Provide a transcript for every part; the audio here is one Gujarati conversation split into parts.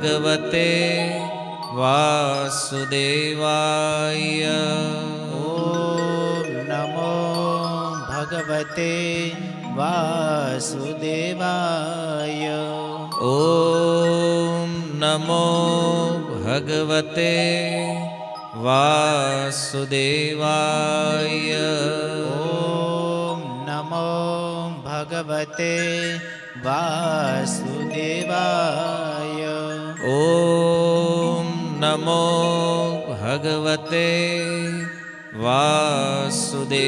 ભગવતે વાસુદેવાય. ઓમ નમો ભગવતે વાસુદેવાય. ઓમ નમો ભગવતે વાસુદેવાય. ઓમ નમો ભગવતે વાસુદેવાય. ઓમ નમો ભગવતે વાસુદેવાય.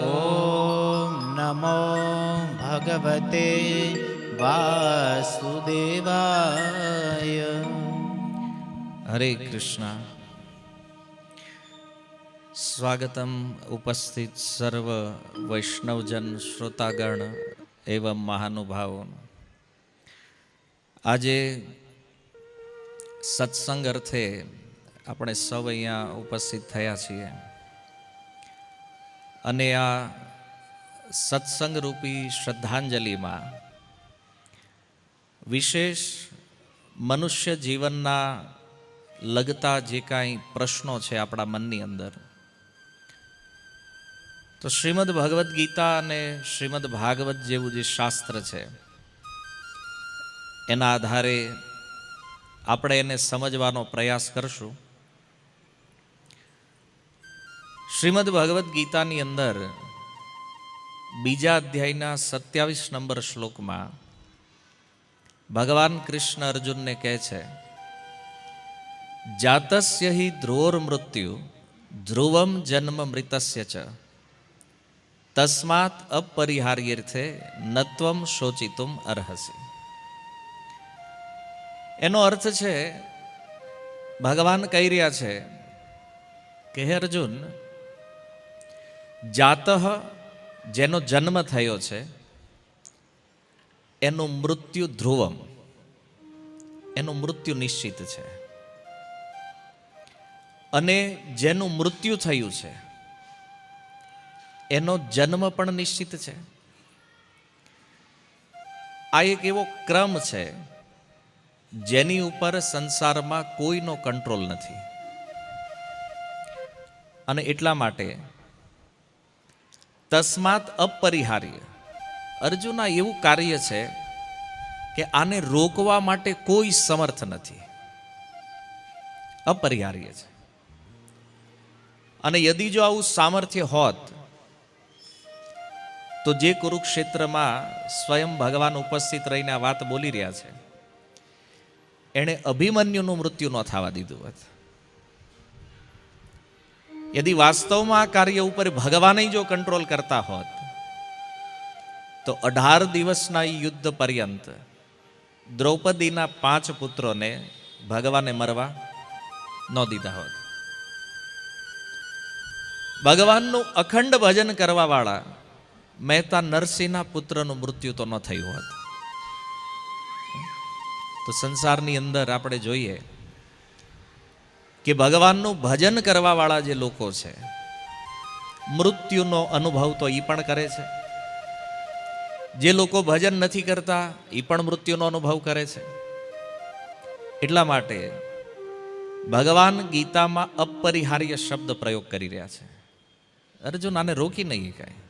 ઓમ નમો ભગવતે વાસુદેવાય. હરે કૃષ્ણ. સ્વાગતમ ઉપસ્થિત સર્વ વૈષ્ણવજન શ્રોતાગણ એવં મહાનુભાવો. આજે સત્સંગ અર્થે આપણે સૌ અહીંયા ઉપસ્થિત થયા છીએ અને આ સત્સંગ રૂપી શ્રદ્ધાંજલિમાં વિશેષ મનુષ્ય જીવનના લગતા જે કાંઈ પ્રશ્નો છે આપણા મનની અંદર, તો શ્રીમદ ભગવદ્ ગીતા અને શ્રીમદ ભાગવત જેવું જે શાસ્ત્ર છે એના આધારે આપણે એને સમજવાનો પ્રયાસ કરશું. શ્રીમદ ભગવદ્ ગીતાની અંદર બીજા અધ્યાયના 27 નંબર શ્લોકમાં ભગવાન કૃષ્ણ અર્જુનને કહે છે, જાતસ્ય હિ ધ્રુવોર મૃત્યુ ધ્રુવમ જન્મ મૃતસ્ય ચ તસ્માત અપરિહાર્યર્થે નત્વમ શોચિતુમ અર્હસી. એનો અર્થ છે, ભગવાન કહી રહ્યા છે કે હે અર્જુન, જાતઃ જેનો જન્મ થયો છે એનું મૃત્યુ ધ્રુવમ, એનું મૃત્યુ નિશ્ચિત છે, અને જેનું મૃત્યુ થયું છે એનો જન્મ પણ નિશ્ચિત છે. આ એક એવો ક્રમ છે જેની ઉપર સંસારમાં કોઈનો કંટ્રોલ નથી, અને એટલા માટે તસ્માત અપરિહાર્ય. અર્જુન, આ એવું કાર્ય છે કે આને રોકવા માટે કોઈ સમર્થ નથી, અપરિહાર્ય છે. અને યદિ જો આવું સામર્થ્ય હોત તો જે કુરુક્ષેત્રમાં સ્વયં ભગવાન ઉપસ્થિત રહીને આ વાત બોલી રહ્યા છે, એણે અભિમન્યુનું મૃત્યુ ન થવા દીધું હોત. યદિ વાસ્તવમાં આ કાર્ય ઉપર ભગવાને જો કંટ્રોલ કરતા હોત તો 18 દિવસના યુદ્ધ પર્યંત દ્રૌપદીના 5 પુત્રોને ભગવાને મરવા ન દીધા હોત. ભગવાનનું અખંડ ભજન કરવા વાળા મહેતા નરસિંહના પુત્રનું મૃત્યુ તો ન થયું હોત. તો સંસારની અંદર આપણે જોઈએ કે ભગવાનનું ભજન કરવા વાળા જે લોકો છે, મૃત્યુનો અનુભવ તો એ પણ કરે છે. જે લોકો ભજન નથી કરતા એ પણ મૃત્યુનો અનુભવ કરે છે. એટલા માટે ભગવાન ગીતામાં અપરિહાર્ય શબ્દ પ્રયોગ કરી રહ્યા છે. અર્જુન, આને રોકી નહીં કાંઈ,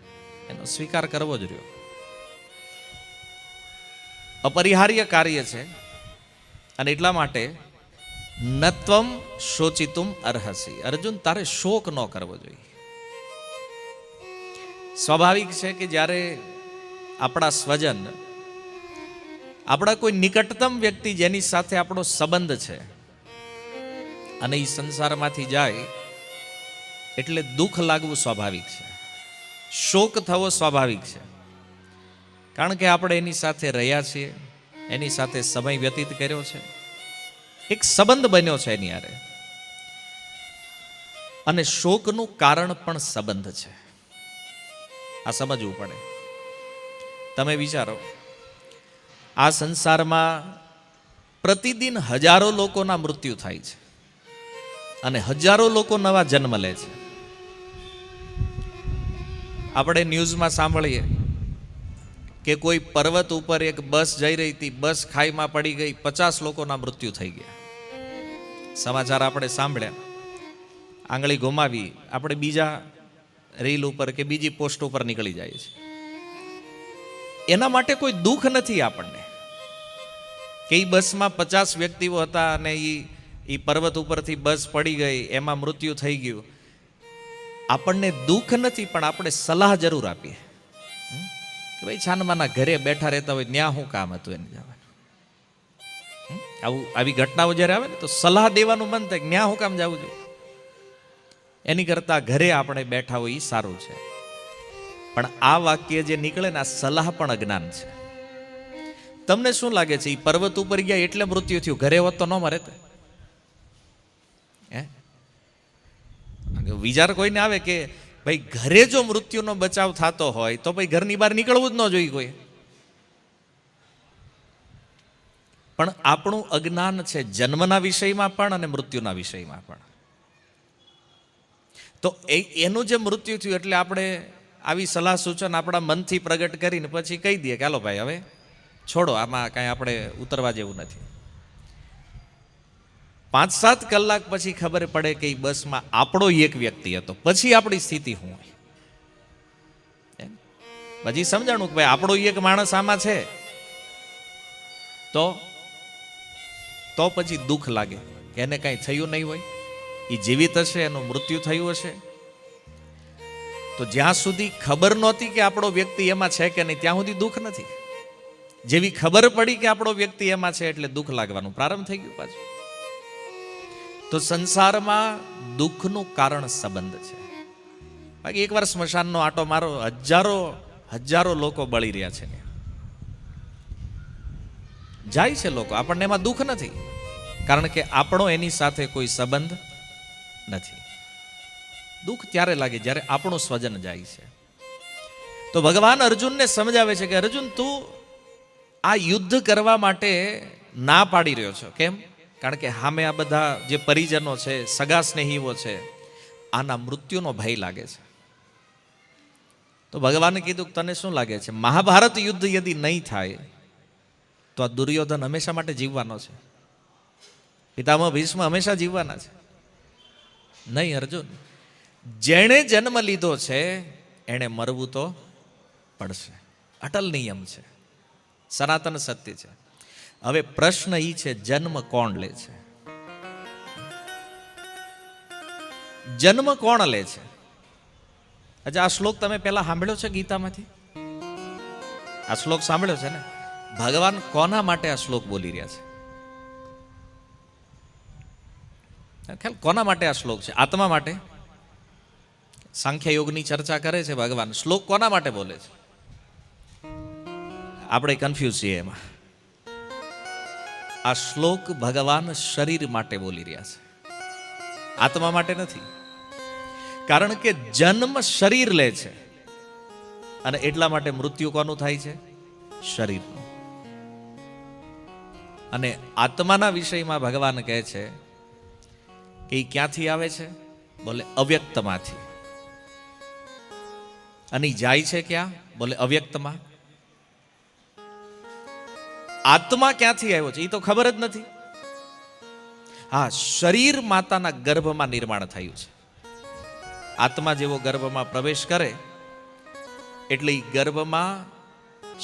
એનો સ્વીકાર કરવો જ રહ્યો. અપરિહાર્ય કાર્ય છે, અને એટલા માટે નત્વમ શોચિતુમ અર્હસી. અર્જુન, તારે શોક ન કરવો જોઈએ. સ્વાભાવિક છે કે જ્યારે આપણા સ્વજન, આપણા કોઈ નિકટતમ વ્યક્તિ જેની સાથે આપણો સંબંધ છે અને એ સંસારમાંથી જાય એટલે દુઃખ લાગવું સ્વાભાવિક છે, શોક થવો સ્વાભાવિક છે. કારણ કે આપણે એની સાથે રહ્યા છીએ, એની સાથે સમય વ્યતીત કર્યો છે, એક સંબંધ બન્યો છે એની હારે, અને શોકનું કારણ પણ સંબંધ છે. આ સમજવું પડે. તમે વિચારો, આ સંસારમાં પ્રતિદિન હજારો લોકોના મૃત્યુ થાય છે અને હજારો લોકો નવા જન્મ લે છે. આપણે ન્યૂઝમાં સાંભળીએ કે કોઈ પર્વત ઉપર એક બસ જઈ રહી હતી, બસ ખાઈમાં પડી ગઈ, 50 લોકોના મૃત્યુ થઈ ગયા. સમાચાર આપણે સાંભળ્યા, આંગળી ગુમાવી આપણે બીજા રીલ ઉપર કે બીજી પોસ્ટ ઉપર નીકળી જાય છે. એના માટે કોઈ દુઃખ નથી આપણને કે એ બસમાં 50 વ્યક્તિઓ હતા અને એ પર્વત ઉપરથી બસ પડી ગઈ, એમાં મૃત્યુ થઈ ગયું. આપણને દુઃખ નથી, પણ આપણે સલાહ જરૂર આપીએ કે ભાઈ છાનમાના ઘરે બેઠા રહેતા હોય ત્યાં શું કામ હતું એને જવાનું. આવી ઘટનાઓ જ્યારે આવે ને તો સલાહ દેવાનું મન થાય, ત્યાં શું કામ જવું જોઈએ, એની કરતા ઘરે આપણે બેઠા હોય એ સારું છે. પણ આ વાક્ય જે નીકળે ને, આ સલાહ પણ અજ્ઞાન છે. તમને શું લાગે છે, એ પર્વત ઉપર ગયા એટલે મૃત્યુ થયું, ઘરે હોત તો ન મરે? વિચાર કોઈને આવે કે ભાઈ ઘરે જો મૃત્યુનો બચાવ થતો હોય તો ભાઈ ઘરની બહાર નીકળવું જ ન જોઈએ કોઈ. પણ આપણું અજ્ઞાન છે જન્મના વિષયમાં પણ અને મૃત્યુના વિષયમાં પણ. તો એનું જે મૃત્યુ થયું એટલે આપણે આવી સલાહ સૂચન આપણા મનથી પ્રગટ કરીને પછી કહી દઈએ કે હાલો ભાઈ હવે છોડો, આમાં કાંઈ આપણે ઉતરવા જેવું નથી. 5-7 કલાક પછી ખબર પડે કે એ બસમાં આપણો એક વ્યક્તિ હતો, પછી આપણી સ્થિતિ શું હોય. પછી સમજાણું કે ભાઈ આપણો એક માણસ આમાં છે તો પછી દુઃખ લાગે કે એને કાંઈ થયું નહીં હોય, એ જીવિત હશે, એનું મૃત્યુ થયું હશે. તો જ્યાં સુધી ખબર નહોતી કે આપણો વ્યક્તિ એમાં છે કે નહીં, ત્યાં સુધી દુઃખ નથી. જેવી ખબર પડી કે આપણો વ્યક્તિ એમાં છે એટલે દુઃખ લાગવાનું પ્રારંભ થઈ ગયું પાછું. તો સંસારમાં દુઃખનું કારણ સંબંધ છે. બાકી એકવાર સ્મશાનનો આંટો મારો, હજારો લોકો બળી રહ્યા છે, જાય છે લોકો, આપણને એમાં દુઃખ નથી, કારણ કે આપણો એની સાથે કોઈ સંબંધ નથી. દુઃખ ત્યારે લાગે જ્યારે આપણું સ્વજન જાય છે. તો ભગવાન અર્જુનને સમજાવે છે કે અર્જુન, તું આ યુદ્ધ કરવા માટે ના પાડી રહ્યો છો, કેમ? કારણ કે સામે આ બધા જે પરિજનો છે, સગા સ્નેહીઓ છે, આના મૃત્યુનો ભય લાગે છે. તો ભગવાને કીધું કે તને શું લાગે છે, મહાભારત યુદ્ધ યદિ નહીં થાય તો આ દુર્યોધન હંમેશા માટે જીવવાનો છે, પિતામહ ભીષ્મ હંમેશા જીવવાના છે? નહીં અર્જુન, જેણે જન્મ લીધો છે એણે મરવું તો પડશે. અટલ નિયમ છે, સનાતન સત્ય છે. હવે પ્રશ્ન એ છે, જન્મ કોણ લે છે? જન્મ કોણ લે છે? અચ્છા, આ શ્લોક તમે પહેલા સાંભળ્યો છે ગીતામાંથી? આ શ્લોક સાંભળ્યો છે ને? ભગવાન કોના માટે આ શ્લોક બોલી રહ્યા છે? ખ્યાલ કોના માટે આ શ્લોક છે? આત્મા માટે? સાંખ્ય યોગની ચર્ચા કરે છે ભગવાન, શ્લોક કોના માટે બોલે છે? આપણે કન્ફ્યુઝ છીએ એમાં. આ શ્લોક ભગવાન શરીર માટે બોલી રહ્યા છે, આત્મા માટે નથી. કારણ કે જન્મ શરીર લે છે અને એટલા માટે મૃત્યુ કોનું થાય છે? શરીરનું. અને આત્માના વિષયમાં ભગવાન કહે છે કે એ ક્યાંથી આવે છે? બોલે અવ્યક્તમાંથી. અને જાય છે ક્યાં? બોલે અવ્યક્તમાં. આત્મા ક્યાંથી આવ્યો છે એ તો ખબર જ નથી. હા, શરીર માતાના ગર્ભમાં નિર્માણ થયું છે. આત્મા જેવો ગર્ભમાં પ્રવેશ કરે એટલે એ ગર્ભમાં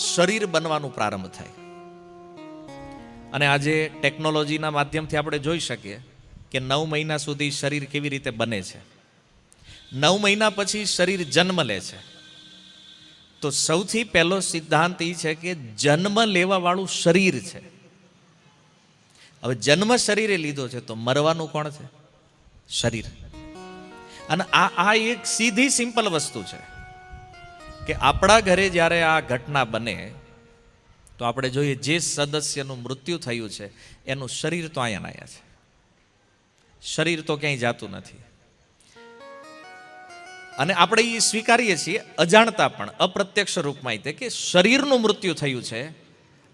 શરીર બનવાનું પ્રારંભ થાય. અને આજે ટેકનોલોજીના માધ્યમથી આપણે જોઈ શકીએ કે 9 મહિના સુધી શરીર કેવી રીતે બને છે. 9 મહિના પછી શરીર જન્મ લે છે. તો સૌથી પહેલો સિદ્ધાંત એ છે કે જન્મ લેવા વાળું શરીર છે. હવે જન્મ શરીરે લીધો છે તો મરવાનું કોણ છે? શરીર. અને આ એક સીધી સિમ્પલ વસ્તુ છે કે આપણા ઘરે જ્યારે આ ઘટના બને તો આપણે જોઈએ જે સદસ્યનું મૃત્યુ થયું છે એનું શરીર તો અહીંયા છે, શરીર તો ક્યાંય જાતું નથી. અને આપણે એ સ્વીકારીએ છીએ અજાણતા પણ, અપ્રત્યક્ષ રૂપમાં તે કે શરીરનું મૃત્યુ થયું છે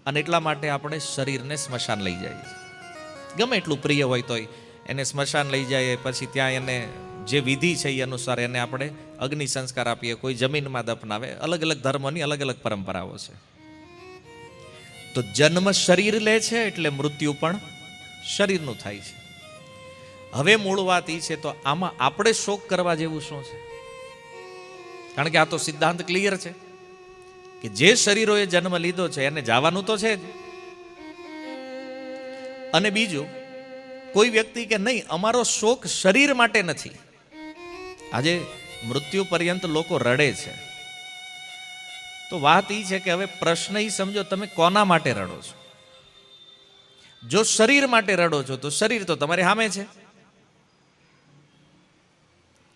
અને એટલા માટે આપણે શરીરને સ્મશાન લઈ જઈએ છીએ. ગમે એટલું પ્રિય હોય તોય એને સ્મશાન લઈ જઈએ, પછી ત્યાં એને જે વિધિ છે એ અનુસાર એને આપણે અગ્નિ સંસ્કાર આપીએ, કોઈ જમીનમાં દફનાવે. અલગ અલગ ધર્મોની અલગ અલગ પરંપરાઓ છે. તો જન્મ શરીર લે છે એટલે મૃત્યુ પણ શરીરનું થાય છે. હવે મૂળ વાત એ છે, તો આમાં આપણે શોક કરવા જેવું શું છે? કારણ કે આ તો સિદ્ધાંત ક્લિયર છે કે જે શરીરોએ જન્મ લીધો છે એને જવાનું તો છે જ. અને બીજું, કોઈ વ્યક્તિ કે નહીં અમારો શોક શરીર માટે નથી. આજે મૃત્યુ પર્યંત લોકો રડે છે. તો વાત એ છે કે હવે પ્રશ્ન એ સમજો, તમે કોના માટે રડો છો? જો શરીર માટે રડો છો તો શરીર તો તમારી સામે છે.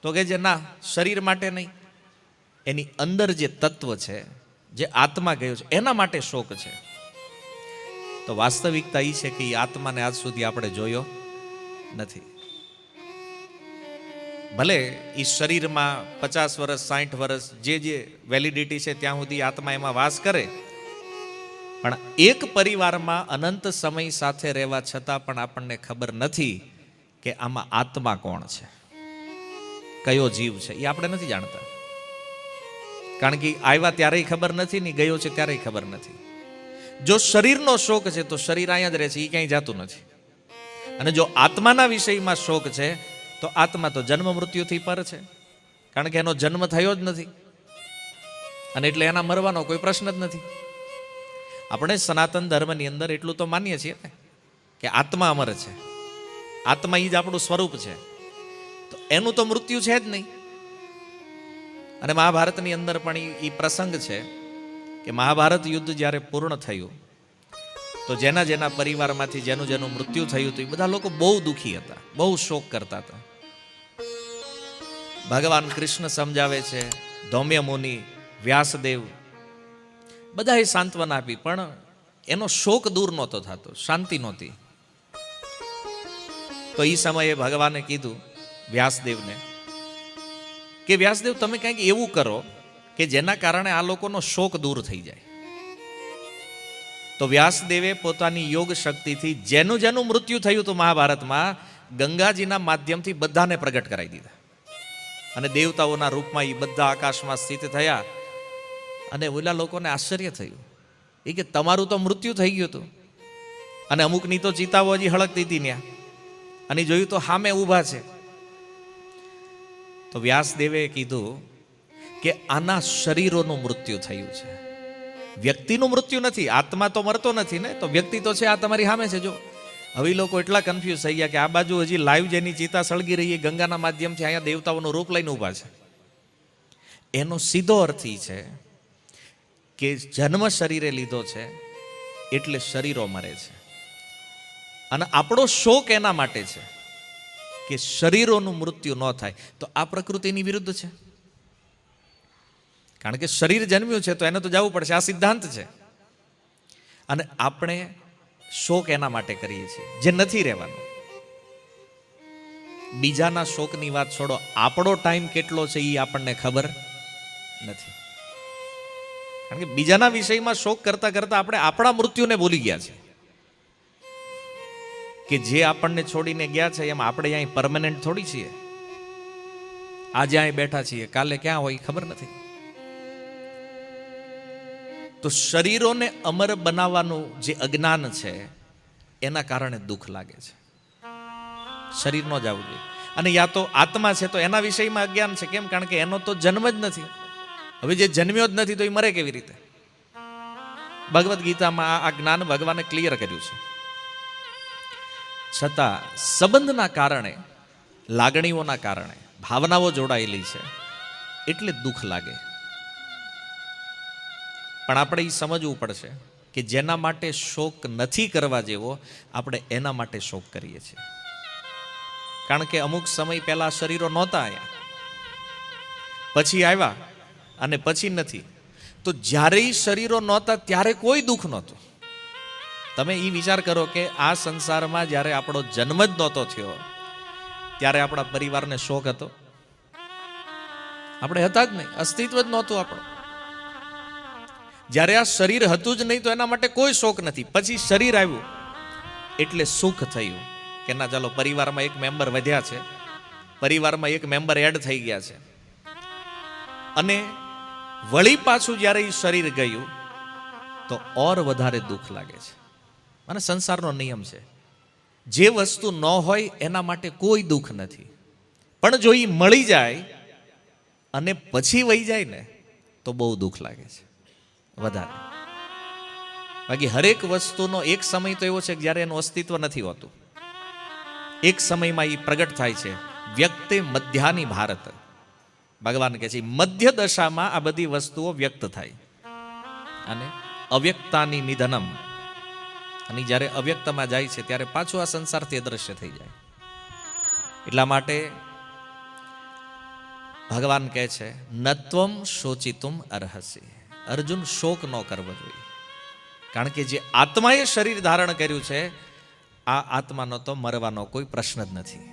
તો કે જે ના, શરીર માટે નહીં, એની અંદર જે તત્વ છે, જે આત્મા ગયો છે, એના માટે શોક છે. તો વાસ્તવિકતા એ છે કે એ આત્માને આજ સુધી આપણે જોયો નથી. ભલે એ શરીરમાં 50 વર્ષ 60 વર્ષ જે વેલિડિટી છે ત્યાં સુધી આત્મા એમાં વાસ કરે, પણ એક પરિવારમાં અનંત સમય સાથે રહેવા છતાં પણ આપણને ખબર નથી કે આમાં આત્મા કોણ છે, કયો જીવ છે, એ આપણે નથી જાણતા. કારણ કે આવ્યા ત્યારેય ખબર નથી ને ગયો છે ત્યારેય ખબર નથી. જો શરીરનો શોક છે તો શરીર અહીંયા જ રહે છે, એ ક્યાંય જતું નથી. અને જો આત્માના વિષયમાં શોક છે તો આત્મા તો જન્મ મૃત્યુથી પર છે, કારણ કે એનો જન્મ થયો જ નથી અને એટલે એના મરવાનો કોઈ પ્રશ્ન જ નથી. આપણે સનાતન ધર્મની અંદર એટલું તો માનીએ છીએ ને કે આત્મા અમર છે, આત્મા એ જ આપણું સ્વરૂપ છે, તો એનું તો મૃત્યુ છે જ નહીં. અને મહાભારતની અંદર પણ એ પ્રસંગ છે કે મહાભારત યુદ્ધ જ્યારે પૂર્ણ થયું તો જેના જેના પરિવારમાંથી જેનું જેનું મૃત્યુ થયું હતું એ બધા લોકો બહુ દુઃખી હતા, બહુ શોક કરતા હતા. ભગવાન કૃષ્ણ સમજાવે છે, ધૌમ્ય મુનિ, વ્યાસદેવ, બધાએ સાંત્વના આપી, પણ એનો શોક દૂર નહોતો થતો, શાંતિ નહોતી. તો એ સમયે ભગવાને કીધું વ્યાસદેવને કે વ્યાસદેવ તમે કંઈક એવું કરો કે જેના કારણે આ લોકોનો શોક દૂર થઈ જાય. તો વ્યાસદેવે પોતાની યોગ શક્તિથી જેનું જેનું મૃત્યુ થયું હતું મહાભારતમાં, ગંગાજીના માધ્યમથી બધાને પ્રગટ કરાવી દીધા. અને દેવતાઓના રૂપમાં એ બધા આકાશમાં સ્થિત થયા. અને ઓલા લોકોને આશ્ચર્ય થયું, એ કે તમારું તો મૃત્યુ થઈ ગયું હતું અને અમુકની તો ચિતાઓ હજી હળકતી હતી ત્યાં, અને જોયું તો સામે ઊભા છે. તો વ્યાસદેવે કીધું કે આના શરીરોનું મૃત્યુ થયું છે, વ્યક્તિનું મૃત્યુ નથી. આત્મા તો મરતો નથી ને, તો વ્યક્તિ તો છે, આ તમારી સામે છે. જો હવે લોકો એટલા કન્ફ્યુઝ થઈ ગયા કે આ બાજુ હજી લાઈવ જેની ચિતા સળગી રહી એ ગંગાના માધ્યમથી અહીંયા દેવતાઓનું રૂપ લઈને ઊભા છે. એનો સીધો અર્થ એ છે કે જન્મ શરીરે લીધો છે એટલે શરીરો મરે છે. અને આપણો શોક એના માટે છે કે શરીરોનું મૃત્યુ ન થાય. તો આ પ્રકૃતિની વિરુદ્ધ છે, કારણ કે શરીર જન્મ્યું છે તો એને તો જવું પડશે, આ સિદ્ધાંત છે. અને આપણે શોક એના માટે કરીએ છીએ જે નથી રહેવાનું. બીજાના શોકની વાત છોડો, આપણો ટાઈમ કેટલો છે એ આપણને ખબર નથી. કારણ કે બીજાના વિષયમાં શોક કરતા કરતા આપણે આપણા મૃત્યુને ભૂલી ગયા છે કે જે આપણને છોડીને ગયા છે એમ આપણે અહીં પરમેનન્ટ થોડી છીએ. આજે અહીં બેઠા છીએ, કાલે ક્યાં હોય ખબર નથી. તો શરીરોને અમર બનાવવાનું જે અજ્ઞાન છે એના કારણે દુઃખ લાગે છે. શરીર ન જવું જોઈએ. અને યા તો આત્મા છે તો એના વિષયમાં અજ્ઞાન છે. કેમ? કારણ કે એનો તો જન્મ જ નથી. હવે જે જન્મ્યો જ નથી તો એ મરે કેવી રીતે? ભગવદ્ ગીતામાં આ જ્ઞાન ભગવાને ક્લિયર કર્યું છે. છતાં સંબંધના કારણે, લાગણીઓના કારણે, ભાવનાઓ જોડાયેલી છે એટલે દુઃખ લાગે. પણ આપણે એ સમજવું પડશે કે જેના માટે શોક નથી કરવા જેવો આપણે એના માટે શોક કરીએ છીએ. કારણ કે અમુક સમય પહેલા શરીરો નહોતા આવ્યા, પછી આવ્યા અને પછી નથી. તો જ્યારે શરીરો નહોતા ત્યારે કોઈ દુઃખ નહોતું. તમે એ વિચાર કરો કે આ સંસારમાં જ્યારે આપણો જન્મ જ નહોતો થયો ત્યારે આપણા પરિવારને શોક હતો? આપણે હતા જ નહીં, અસ્તિત્વ જ નહોતું આપણું. જ્યારે આ શરીર હતું જ નહીં તો એના માટે કોઈ શોક નથી. પછી શરીર આવ્યું એટલે સુખ થયું કે ના ચાલો પરિવારમાં એક મેમ્બર વધ્યા છે, પરિવારમાં એક મેમ્બર એડ થઈ ગયા છે. અને વળી પાછું જ્યારે એ શરીર ગયું તો ઓર વધારે દુઃખ લાગે છે. અને સંસારનો નિયમ છે, જે વસ્તુ ન હોય એના માટે કોઈ દુઃખ નથી, પણ જો એ મળી જાય અને પછી વહી જાય ને તો બહુ દુઃખ લાગે છે વધારે. બાકી હરેક વસ્તુનો એક સમય તો એવો છે કે જ્યારે એનું અસ્તિત્વ નથી હોતું, એક સમયમાં એ પ્રગટ થાય છે. વ્યક્તે મધ્યાની ભારત, ભગવાન કહે છે મધ્ય દશામાં આ બધી વસ્તુઓ વ્યક્ત થાય. અને અવ્યક્તાની નિધનમ, અને જ્યારે અવ્યક્તમાં જાય છે ત્યારે પાછું આ સંસારથી અદ્રશ્ય થઈ જાય. એટલા માટે ભગવાન કહે છે નત્વમ શોચિતુમ અર્હસી. અર્જુન, શોક ન કરવો જોઈએ, કારણ કે જે આત્માએ શરીર ધારણ કર્યું છે આ આત્માનો તો મરવાનો કોઈ પ્રશ્ન જ નથી.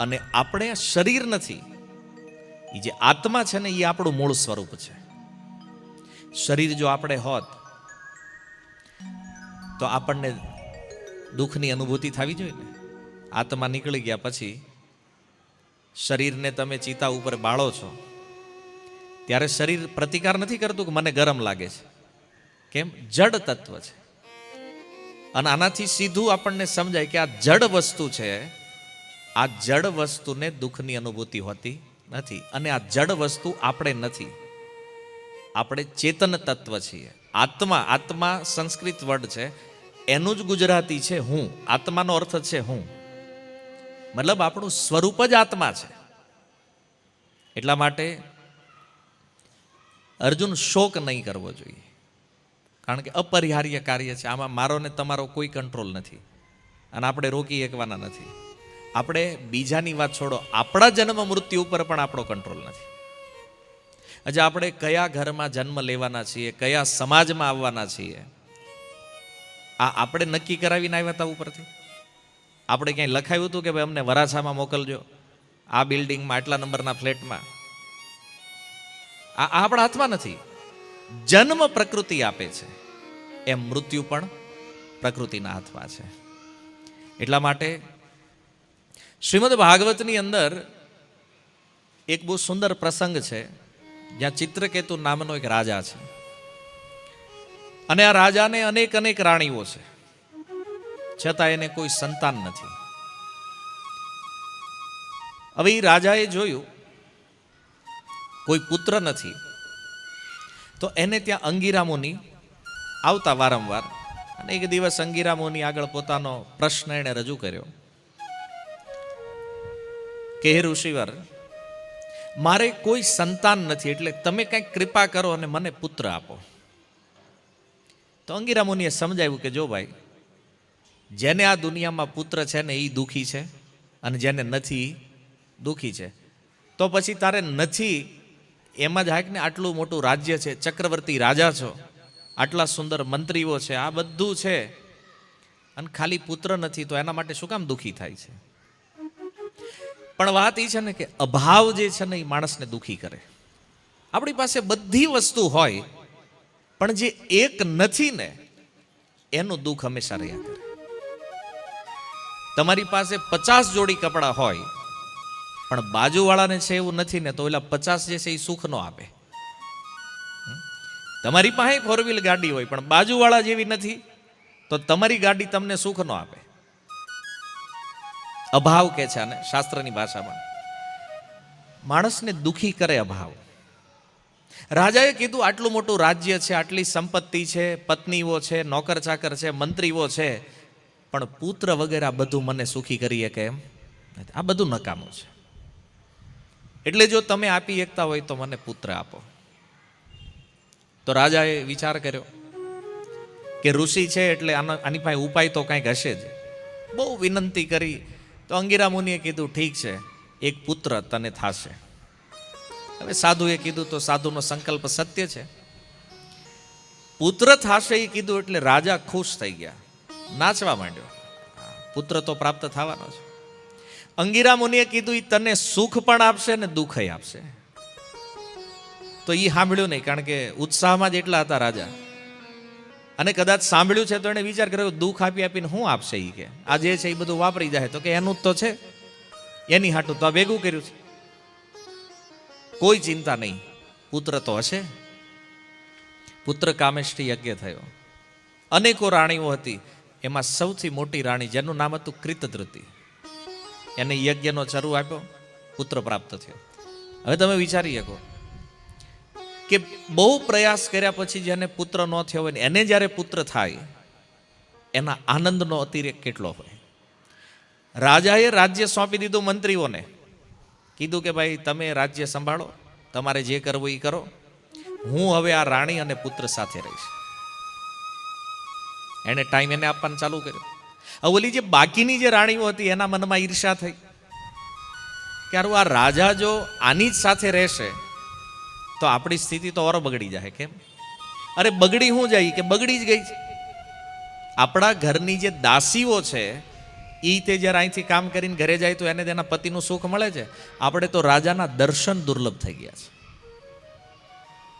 અને આપણે શરીર નથી, એ જે આત્મા છે ને એ આપણું મૂળ સ્વરૂપ છે. શરીર જો આપણે હોત તો આપણને દુઃખની અનુભૂતિ થવી જોઈએ ને. આત્મા નીકળી ગયા પછી શરીરને તમે ચિતા ઉપર બાળો છો ત્યારે શરીર પ્રતિકાર નથી કરતું કે મને ગરમ લાગે છે. કેમ? જડ તત્વ છે. અને આનાથી સીધું આપણને સમજાય કે આ જડ વસ્તુ છે, આ જડ વસ્તુને દુઃખની અનુભૂતિ હોતી નથી. અને આ જડ વસ્તુ આપણે નથી, આપણે ચેતન તત્વ છીએ. આત્મા, આત્મા સંસ્કૃત વર્ડ છે, એનું જ ગુજરાતી છે હું. આત્માનો અર્થ છે હું, મતલબ આપણું સ્વરૂપ જ આત્મા છે. એટલા માટે અર્જુન, શોક નહીં કરવો જોઈએ, કારણ કે અપરિહાર્ય કાર્ય છે. આમાં મારો ને તમારો કોઈ કંટ્રોલ નથી અને આપણે રોકી શકવાના નથી. આપણે બીજાની વાત છોડો, આપણા જન્મ મૃત્યુ ઉપર પણ આપણો કંટ્રોલ નથી. આજે આપણે કયા ઘરમાં જન્મ લેવાના છીએ, કયા સમાજમાં આવવાના છીએ, આ આપણે નક્કી કરાવીને આવ્યા હતા ઉપરથી? આપણે ક્યાંય લખાયું હતું કે ભાઈ અમને વરાછામાં મોકલજો, આ બિલ્ડિંગમાં આટલા નંબરના ફ્લેટમાં? આ આપણા હાથમાં નથી. જન્મ પ્રકૃતિ આપે છે, એમ મૃત્યુ પણ પ્રકૃતિના હાથમાં છે. એટલા માટે શ્રીમદ ભાગવતની અંદર એક બહુ સુંદર પ્રસંગ છે, જ્યાં ચિત્રકેતુ નામનો એક રાજા છે, અને આ રાજાને અનેક અનેક રાણીઓ છે, છતાં એને કોઈ સંતાન નથી. હવે એ રાજાએ જોયું કોઈ પુત્ર નથી, તો એને ત્યાં અંગિરા મુનિ આવતા વારંવાર. અને એક દિવસ અંગિરા મુનિ આગળ પોતાનો પ્રશ્ન એણે રજૂ કર્યો કે હે ઋષિવર, મારે કોઈ સંતાન નથી, એટલે તમે કંઈક કૃપા કરો અને મને પુત્ર આપો. તો અંગિરા મુનિએ સમજાવ્યું કે જો ભાઈ, જેને આ દુનિયામાં પુત્ર છે ને એ દુઃખી છે, અને જેને નથી દુઃખી છે. તો પછી તારે નથી એમાં જ હાક ને, આટલું મોટું રાજ્ય છે, ચક્રવર્તી રાજા છો, આટલા સુંદર મંત્રીઓ છે, આ બધું છે, અને ખાલી પુત્ર નથી, તો એના માટે શું કામ દુઃખી થાય છે? પણ વાત એ છે ને કે અભાવ જે છે ને એ માણસને દુઃખી કરે. આપણી પાસે બધી વસ્તુ હોય પણ જે એક નથી ને એનું દુઃખ હંમેશા રહ્યા કરે. તમારી પાસે 50 જોડી કપડાં હોય પણ બાજુવાળાને છે એવું નથી ને, તો ઓલા 50 જે છે એ સુખ નો આપે. તમારી પાસે 4 વ્હીલ ગાડી હોય પણ બાજુવાળા જેવી નથી, તો તમારી ગાડી તમને સુખ નો આપે. અભાવ કે છે આને શાસ્ત્રની ભાષામાં. માણસને દુઃખી કરે અભાવ. રાજાએ કીધું આટલું મોટું રાજ્ય છે, આટલી સંપત્તિ છે, પત્નીઓ છે, નોકર ચાકર છે, મંત્રીઓ છે, પણ પુત્ર વગેરે આ બધું મને સુખી કરીએ કે એમ? આ બધું નકામું છે. એટલે જો તમે આપી શકતા હોય તો મને પુત્ર આપો. તો રાજાએ વિચાર કર્યો કે ઋષિ છે એટલે આની પાસે ઉપાય તો કંઈક હશે જ. બહુ વિનંતી કરી તો અંગિરા મુનિએ કીધું ઠીક છે, એક પુત્ર તને થાશે. હવે સાધુએ કીધું તો સાધુનો સંકલ્પ સત્ય છે, પુત્ર થાશે એ કીધું એટલે રાજા ખુશ થઈ ગયા, નાચવા માંડ્યો. પુત્ર તો પ્રાપ્ત થવાનો છે. અંગિરા મુનિએ કીધું એ તને સુખ પણ આપશે ને દુઃખ આપશે. તો એ સાંભળ્યું નહીં, કારણ કે ઉત્સાહમાં જ એટલા હતા રાજા. અને કદાચ સાંભળ્યું છે તો એને વિચાર કર્યો દુઃખ આપી આપીને શું આપશે એ, કે આ જે છે એ બધું વાપરી જાય. તો કે એનું જ તો છે, એની હાટું તો આ ભેગું કર્યું છે, કોઈ ચિંતા નહીં, પુત્ર તો હશે. પુત્ર કામેષ્ટી યજ્ઞ થયો. અનેકો રાણીઓ હતી, એમાં સૌથી મોટી રાણી જેનું નામ હતું કૃતધૃતિ, એને યજ્ઞનો ચરુ આપ્યો, પુત્ર પ્રાપ્ત થયો. હવે તમે વિચારી શકો કે બહુ પ્રયાસ કર્યા પછી જેને પુત્ર ન થયો હોય ને એને જ્યારે પુત્ર થાય એના આનંદનો અતિરેક કેટલો હોય. રાજાએ રાજ્ય સોંપી દીધું મંત્રીઓને, કીધું કે ભાઈ તમે રાજ્ય સંભાળો, તમારે જે કરવું એ કરો, હું હવે આ રાણી અને પુત્ર સાથે રહીશ. એને ટાઈમ એને આપવાનું ચાલુ કર્યો. હવે ઓલી જે બાકીની જે રાણીઓ હતી એના મનમાં ઈર્ષા થઈ કે આ રાજા જો આની જ સાથે રહેશે તો આપણી સ્થિતિ તો ઓર બગડી જાય. કેમ? અરે બગડી શું જાય કે બગડી જ ગઈ છે. આપણા ઘરની જે દાસીઓ છે એ તે જ્યારે અહીંથી કામ કરીને ઘરે જાય તો એને તેના પતિનું સુખ મળે છે. આપણે તો રાજાના દર્શન દુર્લભ થઈ ગયા છે.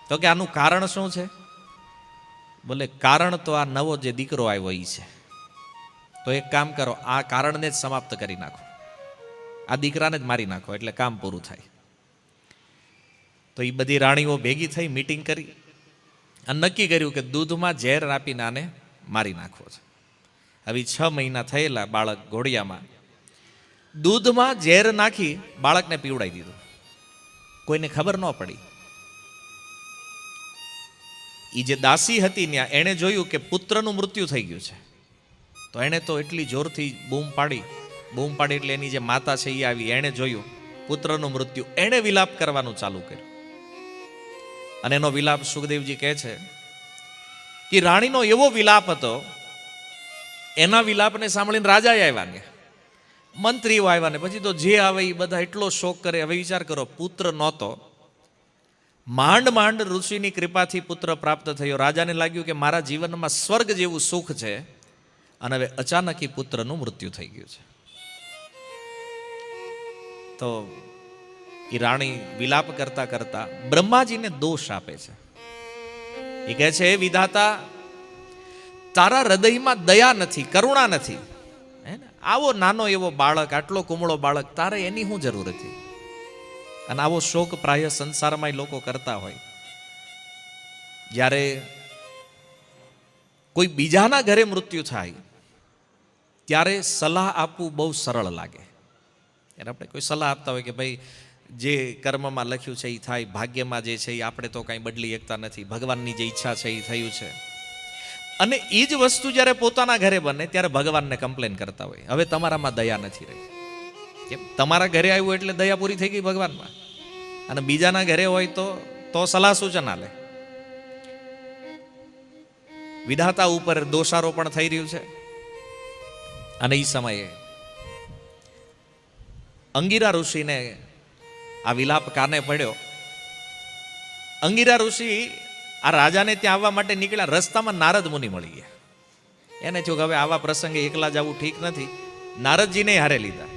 તો કે આનું કારણ શું છે? બોલે કારણ તો આ નવો જે દીકરો આવ્યો એ છે. તો એક કામ કરો, આ કારણને જ સમાપ્ત કરી નાખો, આ દીકરાને જ મારી નાખો એટલે કામ પૂરું થાય. તો એ બધી રાણીઓ ભેગી થઈ મીટિંગ કરી અને નક્કી કર્યું કે દૂધમાં ઝેર આપીને આને મારી નાખવો છે. હવે 6 મહિના થયેલા બાળક ઘોડિયામાં, દૂધમાં ઝેર નાખી બાળકને પીવડાવી દીધું. કોઈને ખબર ન પડી. એ જે દાસી હતી ત્યાં એણે જોયું કે પુત્રનું મૃત્યુ થઈ ગયું છે, તો એણે તો એટલી જોરથી બૂમ પાડી એટલે એની જે માતા છે એ આવી, એણે જોયું પુત્રનું મૃત્યુ, એણે વિલાપ કરવાનું ચાલુ કર્યું. અને એનો વિલાપ સુખદેવજી કહે છે કે રાણીનો એવો વિલાપ હતો, એના વિલાપને સાંભળીને રાજા આવ્યા ને મંત્રીઓ આવ્યા ને પછી તો જે આવે એ બધા એટલો શોક કરે. હવે વિચાર કરો, પુત્ર નહોતો, માંડ ઋષિની કૃપાથી પુત્ર પ્રાપ્ત થયો. રાજાને લાગ્યું કે મારા જીવનમાં સ્વર્ગ જેવું સુખ છે અને હવે અચાનક એ પુત્રનું મૃત્યુ થઈ ગયું છે. તો એ રાણી વિલાપ કરતા કરતા બ્રહ્માજીને દોષ આપે છે. એ કહે છે, હે વિધાતા, તારા હૃદયમાં દયા નથી, કરુણા નથી. આવો નાનો એવો બાળક, આટલો કુમળો બાળક, તારે એની શું જરૂર હતી? અને આવો શોક પ્રાય સંસારમાં લોકો કરતા હોય. જ્યારે કોઈ બીજાના ઘરે મૃત્યુ થાય ત્યારે સલાહ આપવું બહુ સરળ લાગે. એને આપણે કોઈ સલાહ આપતા હોય કે ભાઈ જે કર્મમાં લખ્યું છે એ થાય, ભાગ્યમાં જે છે એ આપણે તો કાંઈ બદલી શકતા નથી, ભગવાનની જે ઈચ્છા છે એ થયું છે. અને એ જ વસ્તુ જ્યારે પોતાના ઘરે બને ત્યારે ભગવાનને કમ્પ્લેન કરતા હોય, હવે તમારામાં દયા નથી રહી. કેમ? તમારા ઘરે આવ્યું એટલે દયા પૂરી થઈ ગઈ ભગવાનમાં, અને બીજાના ઘરે હોય તો સલાહ સૂચન આલે. વિધાતા ઉપર દોષારોપણ થઈ રહ્યું છે. અને એ સમયે અંગિરા ઋષિને આ વિલાપ કાને પડ્યો. અંગિરા ઋષિ આ રાજાને ત્યાં આવવા માટે નીકળ્યા, રસ્તામાં નારદ મુનિ મળી ગયા. એને થયું કે હવે આવા પ્રસંગે એકલા જવું ઠીક નથી. નારદજીને હારે લીધા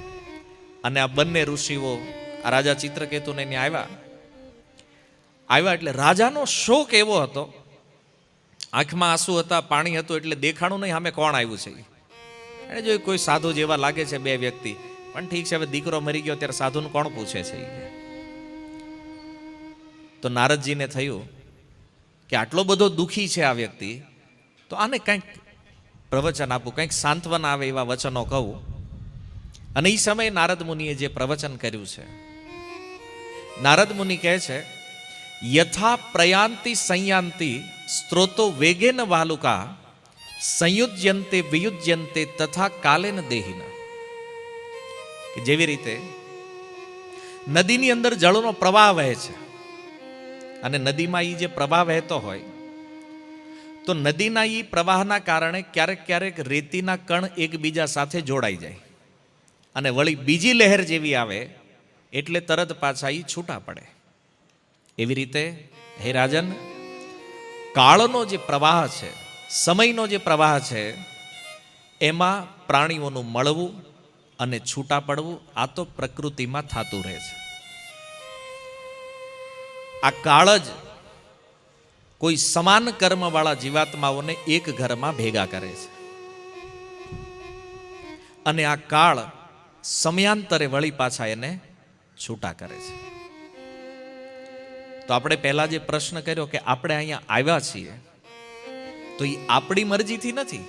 અને આ બંને ઋષિઓ આ રાજા ચિત્રકેતુને ત્યાં આવ્યા એટલે રાજાનો શોક એવો હતો, આંખમાં આંસુ હતા, પાણી હતું, એટલે દેખાણું નહીં સામે કોણ આવ્યું છે. એને જોયું કોઈ સાધુ જેવા લાગે છે, 2 વ્યક્તિ, પણ ઠીક છે, હવે દીકરો મરી ગયો ત્યારે સાધુને કોણ પૂછે છે. તો નારદજીને થયું કે આટલો બધો દુઃખી છે આ વ્યક્તિ, તો આને કંઈક પ્રવચન આપું, કંઈક સાંત્વના આવે એવા વચનો કહું. અને એ સમયે નારદ મુનિએ જે પ્રવચન કર્યું છે, નારદ મુનિ કહે છે, યથા પ્રયાંતિ સંયાંતિ સ્ત્રોતો વેગેન વાલુકા સંયુજ્યંતે વિયુજ્યંતે તથા કાલેન દેહિના. કે જેવી રીતે નદીની અંદર જળનો પ્રવાહ વહે છે અને નદીમાં એ જે પ્રવાહ વહેતો હોય તો નદીના એ પ્રવાહના કારણે ક્યારેક રેતીના કણ એકબીજા સાથે જોડાઈ જાય અને વળી બીજી લહેર જેવી આવે એટલે તરત પાછા એ છૂટા પડે. એવી રીતે હે રાજન, કાળનો જે પ્રવાહ છે, સમયનો જે પ્રવાહ છે, એમાં પ્રાણીઓનું મળવું અને છૂટા પડવું આ તો પ્રકૃતિમાં થતું રહે છે. આ કાળ જ કોઈ સમાન કર્મવાળા જીવાત્માઓને એક ઘરમાં ભેગા કરે છે અને આ કાળ સમયાંતરે વળી પાછા એને છૂટા કરે છે. તો આપણે પહેલા જે પ્રશ્ન કર્યો કે આપણે અહીંયા આવ્યા છીએ તો એ આપણી મરજીથી નથી.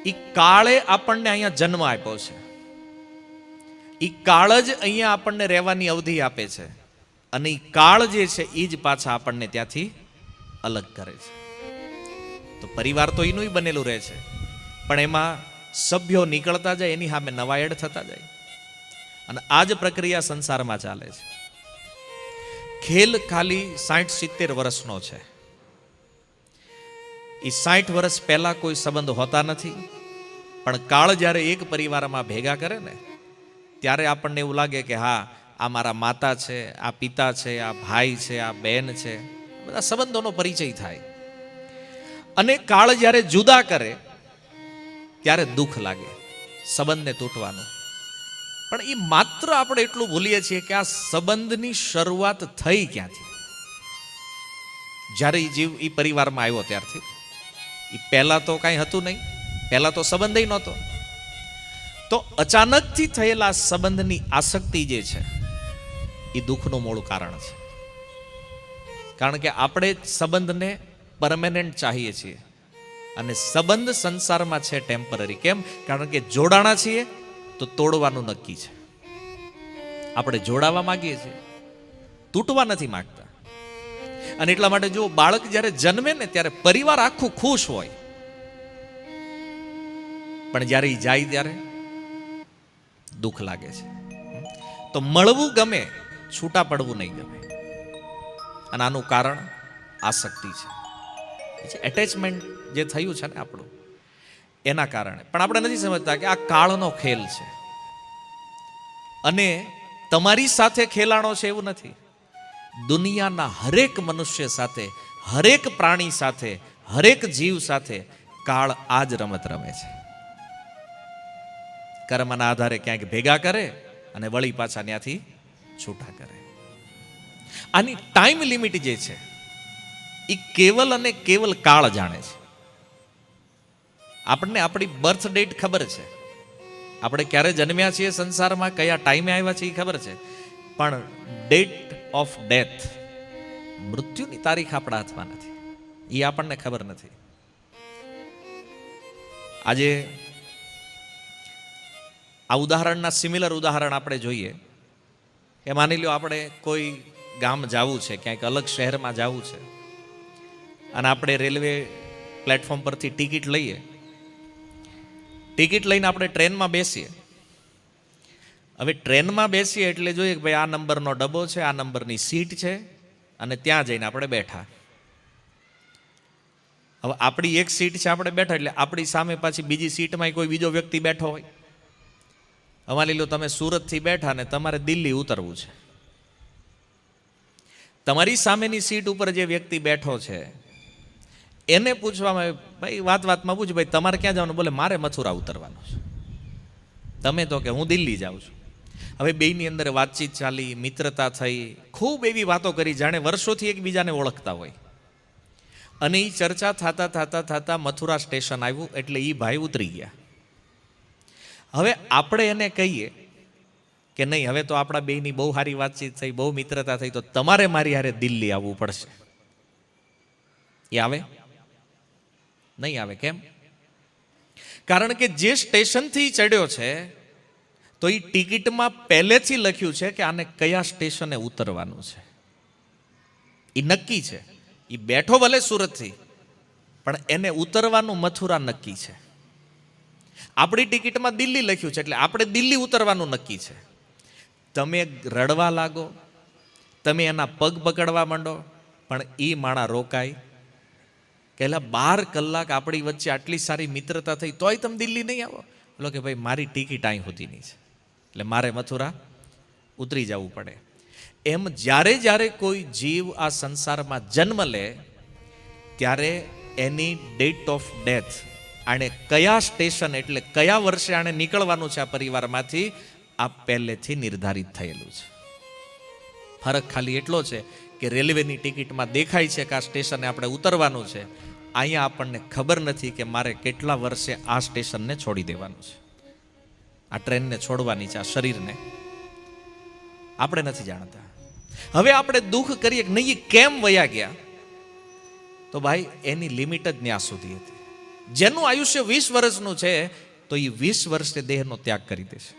એ કાળે આપણને અહીંયા જન્મ આપ્યો છે. એ કાળ જ અહીંયા આપણને રહેવાની અવધિ આપે છે અને એ કાળ જે છે એ જ પાછા આપણને ત્યાંથી અલગ કરે છે. તો પરિવાર તો એનું બનેલું રહે છે, પણ એમાં સભ્યો નીકળતા જાય, એની સામે નવા એડ થતા જાય, અને આ જ પ્રક્રિયા સંસારમાં ચાલે છે. ખેલ ખાલી 60-70 વર્ષનો છે. એ 60 વર્ષ પહેલા કોઈ સંબંધ હોતા નથી, પણ કાળ જ્યારે એક પરિવારમાં ભેગા કરે ને ત્યારે આપણને એવું લાગે કે હા, આ મારા માતા છે, આ પિતા છે, આ ભાઈ છે, આ બહેન છે, બધા સંબંધોનો પરિચય થાય. અને કાળ જ્યારે જુદા કરે ત્યારે દુઃખ લાગે સંબંધને તૂટવાનું. પણ એ માત્ર આપણે એટલું ભૂલીએ છીએ કે આ સંબંધની શરૂઆત થઈ ક્યાંથી? જ્યારે એ જીવ એ પરિવારમાં આવ્યો ત્યારથી. એ પહેલા તો કાંઈ હતું નહીં, પહેલા તો સંબંધ નહોતો. તો અચાનકથી થયેલા સંબંધની આસક્તિ જે છે એ દુઃખનું મૂળ કારણ છે. કારણ કે આપણે સંબંધને પરમેનન્ટ ચાહીએ છીએ અને સંબંધ સંસારમાં છે ટેમ્પરરી. કેમ? કારણ કે જોડાણા છીએ તો તોડવાનું નક્કી છે. આપણે જોડાવા માંગીએ છીએ, તૂટવા નથી માંગતા. અને એટલા માટે જો બાળક જ્યારે જન્મે ને ત્યારે પરિવાર આખું ખુશ હોય, પણ જ્યારે એ જાય ત્યારે દુઃખ લાગે છે. તો મળવું ગમે, છૂટા પડવું નહીં ગમે. અને આનું કારણ આસક્તિ છે, એટેચમેન્ટ જે થયું છે ને આપણું, એના કારણે. પણ આપણે નથી સમજતા કે આ કાળનો ખેલ છે અને તમારી સાથે ખેલાણો છે એવું નથી. દુનિયાના હરેક મનુષ્ય સાથે, હરેક પ્રાણી સાથે, હરેક જીવ સાથે કાળ આ જ રમત રમે છે. કર્મના આધારે ક્યાંક ભેગા કરે અને વળી પાછા ત્યાંથી છૂટા કરે. આની ટાઈમ લિમિટ જે છે એ કેવલ અને કેવલ કાળ જાણે છે. આપણને આપણી બર્થ ડેટ ખબર છે, આપણે ક્યારે જન્મ્યા છીએ સંસારમાં, કયા ટાઈમે આવ્યા છે એ ખબર છે, પણ ડેટ ઓફ ડેથ, મૃત્યુની તારીખ આપણા હાથમાં નથી, એ આપણને ખબર નથી. આજે આ ઉદાહરણના સિમિલર ઉદાહરણ આપણે જોઈએ કે માની લો આપણે કોઈ ગામ જવું છે, ક્યાંક અલગ શહેરમાં જવું છે, અને આપણે રેલવે પ્લેટફોર્મ પરથી ટિકિટ લઈએ. ટિકિટ લઈને આપણે ટ્રેનમાં બેસીએ. હવે ટ્રેનમાં બેસીએ એટલે જોઈએ કે ભાઈ આ નંબરનો ડબ્બો છે, આ નંબરની સીટ છે, અને ત્યાં જઈને આપણે બેઠા. હવે આપણી એક સીટ છે, આપણે બેઠા, એટલે આપણી સામે પાછી બીજી સીટમાં કોઈ બીજો વ્યક્તિ બેઠો હોય. માની લો તમે સુરતથી બેઠા ને તમારે દિલ્હી ઉતરવું છે. તમારી સામેની સીટ ઉપર જે વ્યક્તિ બેઠો છે એને પૂછવામાં, ભાઈ વાતમાં પૂછ, ભાઈ તમારે ક્યાં જવાનું? બોલે મારે મથુરા ઉતરવાનું છે. તમે તો કે હું દિલ્હી જાઉં છું. હવે બેયની અંદર વાતચીત ચાલી, મિત્રતા થઈ, ખૂબ એવી વાતો કરી જાણે વર્ષોથી એકબીજાને ઓળખતા હોય. અને એ ચર્ચા થતા મથુરા સ્ટેશન આવ્યું એટલે એ ભાઈ ઉતરી ગયા. હવે આપણે એને કહીએ કે નહીં, હવે તો આપણા બેયની બહુ સારી વાતચીત થઈ, બહુ મિત્રતા થઈ, તો તમારે મારી હારે દિલ્હી આવવું પડશે. એ આવે? નહીં આવે. કેમ? કારણ કે જે સ્ટેશનથી ચડ્યો છે તો એ ટિકિટમાં પહેલેથી લખ્યું છે કે આને કયા સ્ટેશને ઉતરવાનું છે. એ નક્કી છે. એ બેઠો ભલે સુરતથી, પણ એને ઉતરવાનું મથુરા નક્કી છે. આપણી ટિકિટમાં દિલ્હી લખ્યું છે એટલે આપણે દિલ્હી ઉતરવાનું નક્કી છે. તમે રડવા લાગો, તમે એના પગ પકડવા માંડો, પણ એ માણા રોકાય કે 12 કલાક આપણી વચ્ચે આટલી સારી મિત્રતા થઈ તોય તમે દિલ્હી નહીં આવો? બોલો કે ભાઈ મારી ટિકિટ અહીં સુધીની છે એટલે મારે મથુરા ઉતરી જવું પડે. એમ જ્યારે કોઈ જીવ આ સંસારમાં જન્મ લે ત્યારે એની ડેટ ઓફ ડેથ, આણે કયા સ્ટેશન એટલે કયા વર્ષે આણે નીકળવાનું છે આ પરિવારમાંથી, આ પહેલેથી નિર્ધારિત થયેલું છે. ફરક ખાલી એટલો છે કે રેલવેની ટિકિટમાં દેખાય છે કે આ સ્ટેશને આપણે ઉતરવાનું છે. અહીંયા આપણને ખબર નથી કે મારે કેટલા વર્ષે આ સ્ટેશનને છોડી દેવાનું છે, આ ટ્રેનને છોડવાની છે, આ શરીરને આપણે નથી જાણતા. હવે આપણે દુઃખ કરીએ કે નહીં, એ કેમ વયા ગયા, તો ભાઈ એની લિમિટ જ ત્યાં સુધી હતી. જેનું આયુષ્ય 20 વર્ષનું છે તો એ 20 વર્ષે દેહનો ત્યાગ કરી દેશે.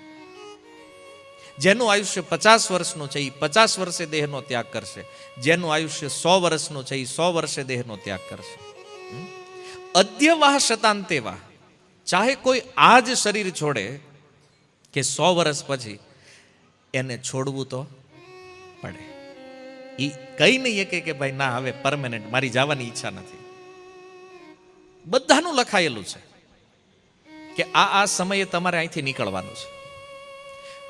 જેનું આયુષ્ય 50 વર્ષનું છે એ 50 વર્ષે દેહનો ત્યાગ કરશે. જેનું આયુષ્ય 100 વર્ષનું છે એ 100 વર્ષે દેહનો ત્યાગ કરશે. અદ્યવાહ શતાંતેવા, ચાહે કોઈ આ જ શરીર છોડે કે 100 વર્ષ પછી એને છોડવું તો પડે. એ કઈ નહીં કે ભાઈ ના હવે પરમેનન્ટ મારી જવાની ઈચ્છા નથી. બધાનું લખાયેલું છે કે આ સમયે તમારે અહીંથી નીકળવાનું છે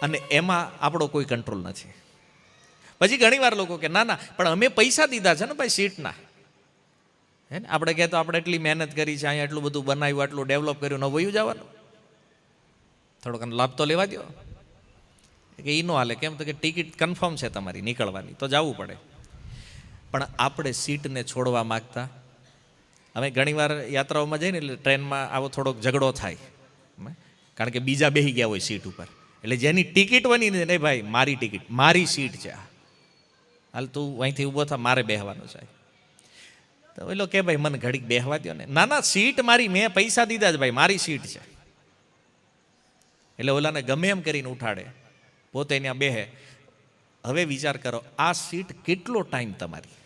અને એમાં આપણો કોઈ કંટ્રોલ નથી. પછી ઘણીવાર લોકો કે ના ના પણ અમે પૈસા દીધા છે ને ભાઈ સીટના, હે ને, આપણે કહેતો આપણે એટલી મહેનત કરી છે, અહીંયા એટલું બધું બનાવ્યું, આટલું ડેવલપ કર્યું, ન વયું જવાનું, થોડોક લાભ તો લેવા દો. કે એ ન હાલે. કેમ તો કે ટિકિટ કન્ફર્મ છે તમારી નીકળવાની, તો જવું પડે. પણ આપણે સીટને છોડવા માગતા. અમે ઘણીવાર યાત્રાઓમાં જઈને એટલે ટ્રેનમાં આવો થોડોક ઝઘડો થાય, કારણ કે બીજા બેસી ગયા હોય સીટ ઉપર. એટલે જેની ટિકિટ બની ને, નહીં ભાઈ મારી ટિકિટ, મારી સીટ છે, હાલ તું અહીંથી ઊભો થા, મારે બેસવાનું છે. તો ઓલો કે ભાઈ મને ઘડીક બેસવા દો ને. ના ના સીટ મારી, મેં પૈસા દીધા જ ભાઈ, મારી સીટ છે. એટલે ઓલાને ગમે એમ કરીને ઉઠાડે, પોતે ત્યાં બેહે. હવે વિચાર કરો, આ સીટ કેટલો ટાઈમ તમારી,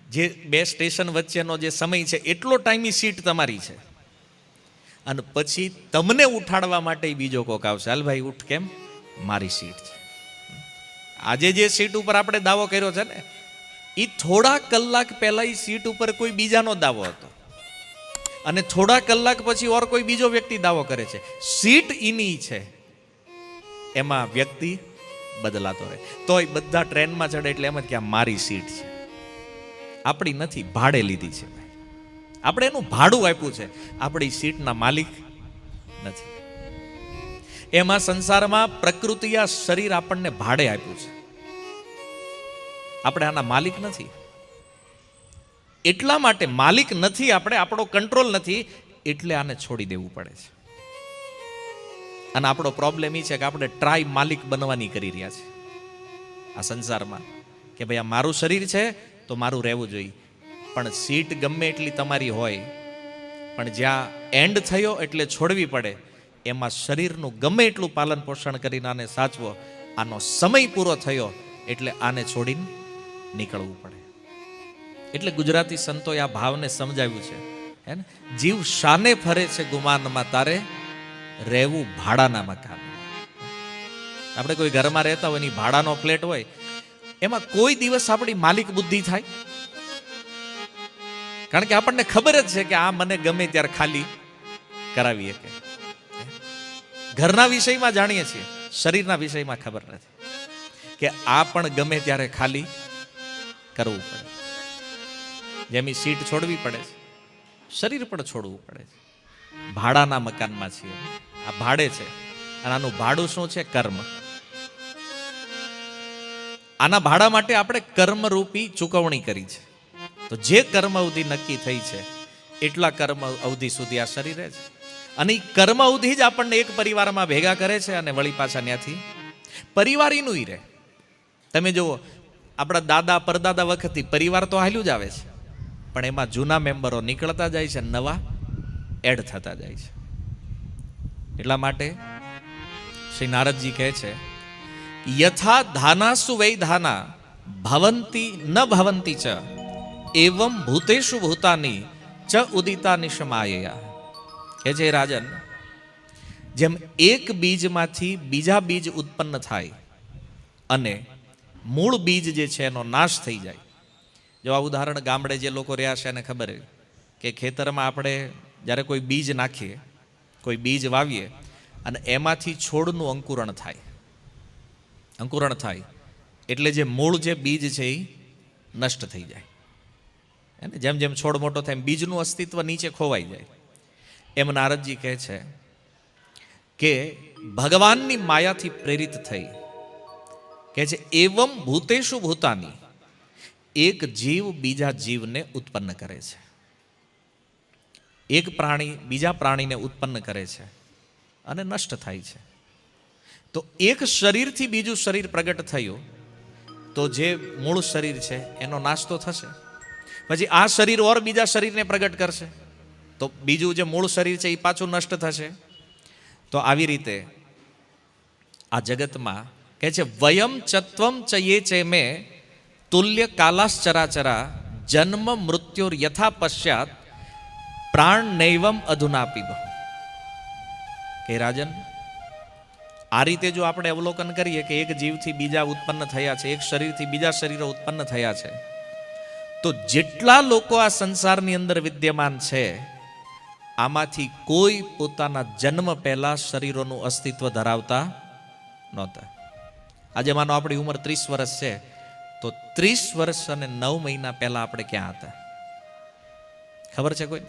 જે બે સ્ટેશન વચ્ચેનો જે સમય છે એટલો ટાઈમ સીટ તમારી છે. અને પછી તમને ઉઠાડવા માટે બીજો કોક આવશે, હાલ ભાઈ ઉઠ, કેમ મારી સીટ છે. આજે જે સીટ ઉપર આપણે દાવો કર્યો છે ને, એ થોડા કલાક પહેલા એ સીટ ઉપર કોઈ બીજાનો દાવો હતો, અને થોડા કલાક પછી ઓર કોઈ બીજો વ્યક્તિ દાવો કરે છે. સીટ એની છે, એમાં વ્યક્તિ બદલાતો રહે. તોય બધા ટ્રેનમાં ચડે એટલે એમ જ કે આ મારી સીટ છે, આપણી નથી, ભાડે લીધી છે. આપણે એનું ભાડું આપ્યું છે, આપણી સીટના માલિક નથી. એમાં સંસારમાં પ્રકૃતિ આ શરીર આપણને ભાડે આપ્યું છે, આપણે આના માલિક નથી. એટલા માટે માલિક નથી આપણે, આપણો કંટ્રોલ નથી, એટલે આને છોડી દેવું પડે છે. અને આપણો પ્રોબ્લેમ એ છે કે આપણે ટ્રાય માલિક બનવાની કરી રહ્યા છે આ સંસારમાં, કે ભાઈ આ મારું શરીર છે તો મારું રહેવું જોઈએ. પણ સીટ ગમે એટલી તમારી હોય, પણ જ્યાં એન્ડ થયો એટલે છોડવી પડે. એમાં શરીરનું ગમે એટલું પાલન પોષણ કરીને આને સાચવો, આનો સમય પૂરો થયો એટલે આને છોડીને નીકળવું પડે. એટલે ગુજરાતી સંતોએ આ ભાવને સમજાવ્યું છે, હે ને, જીવ શાને ફરે છે ગુમાનમાં, તારે રહેવું ભાડાના મકાન. આપણે કોઈ ઘરમાં રહેતા હોય, એની ભાડાનો ફ્લેટ હોય, એમાં કોઈ દિવસ આપણી માલિક બુદ્ધિ થાય? કારણ કે આપણને ખબર જ છે કે આ મને ગમે ત્યારે ખાલી કરાવી શકે. ઘરના વિષયમાં જાણીએ છીએ, શરીરના વિષયમાં ખબર નથી કે આ પણ ગમે ત્યારે ખાલી કરવું પડે. જેમ સીટ છોડવી પડે છે, શરીર પણ છોડવું પડે છે. ભાડાના મકાનમાં છીએ, આ ભાડે છે. અને આનું ભાડું શું છે? કર્મ. આના ભાડા માટે આપણે કર્મરૂપી ચૂકવણી કરી છે. તો જે કર્મ અવધિ નક્કી થઈ છે એટલા કર્મ અવધિ સુધી આ શરીર રહે છે. અને એ કર્મ અવધિ જ આપણને એક પરિવારમાં ભેગા કરે છે, અને વળી પાછા ત્યાંથી પરિવાર એનું રહે. તમે જુઓ, આપણા દાદા પરદાદા વખતથી પરિવાર તો હાલ્યું જ આવે છે, પણ એમાં જૂના મેમ્બરો નીકળતા જાય છે, નવા એડ થતા જાય છે. એટલા માટે શ્રી નારદજી કહે છે, યથા ધાનાસુ વૈ ધાના ભવંતી ન ભવંતી ચ એવમ ભૂતેષુ ભૂતાની ચ ઉદિતા નિશમાયયા. કે છે રાજન, જેમ એક બીજમાંથી બીજા બીજ ઉત્પન્ન થાય અને મૂળ બીજ જે છે એનો નાશ થઈ જાય. જો આ ઉદાહરણ ગામડે જે લોકો રહ્યા છે એને ખબર કે ખેતરમાં આપણે જ્યારે કોઈ બીજ નાખીએ, કોઈ બીજ વાવીએ, અને એમાંથી છોડનું અંકુરણ થાય. અંકુરણ થાય એટલે જે મૂળ જે બીજ છે એ નષ્ટ થઈ જાય. અને જેમ જેમ છોડ મોટો થાય એમ બીજનું અસ્તિત્વ નીચે ખોવાઈ જાય. એમ નારદજી કહે છે કે ભગવાનની માયાથી પ્રેરિત થઈ, કહે છે એવમ ભૂતેષુ ભૂતાની, એક જીવ બીજા જીવને ઉત્પન્ન કરે છે. એક પ્રાણી બીજા પ્રાણીને ઉત્પન્ન કરે છે અને નષ્ટ થાય છે. તો એક શરીરથી બીજું શરીર પ્રગટ થયું તો જે મૂળ શરીર છે એનો નાશ તો થશે. પછી આ શરીર ઓર બીજા શરીરને પ્રગટ કરશે તો બીજું જે મૂળ શરીર છે એ પાછું નષ્ટ થશે. તો આવી રીતે આ જગતમાં કહે છે વયમ ચત્વમ ચ યે ચે મે તુલ્ય કાલાશ્ચરાચરા જન્મ મૃત્યુર યથા પશ્ચાત પ્રાણ નૈવમ અધુના પીબ. કે રાજન, આ રીતે જો આપણે અવલોકન કરીએ કે એક જીવથી બીજા ઉત્પન્ન થયા છે, એક શરીરથી બીજા શરીરો ઉત્પન્ન થયા છે, તો જેટલા લોકો આ સંસારની અંદર વિદ્યમાન છે આમાંથી કોઈ પોતાના જન્મ પહેલા શરીરોનું અસ્તિત્વ ધરાવતા નહોતા. આજે માનો આપણી ઉંમર 30 વર્ષ છે તો 30 વર્ષ અને 9 મહિના પહેલા આપણે ક્યાં હતા? ખબર છે કોઈ?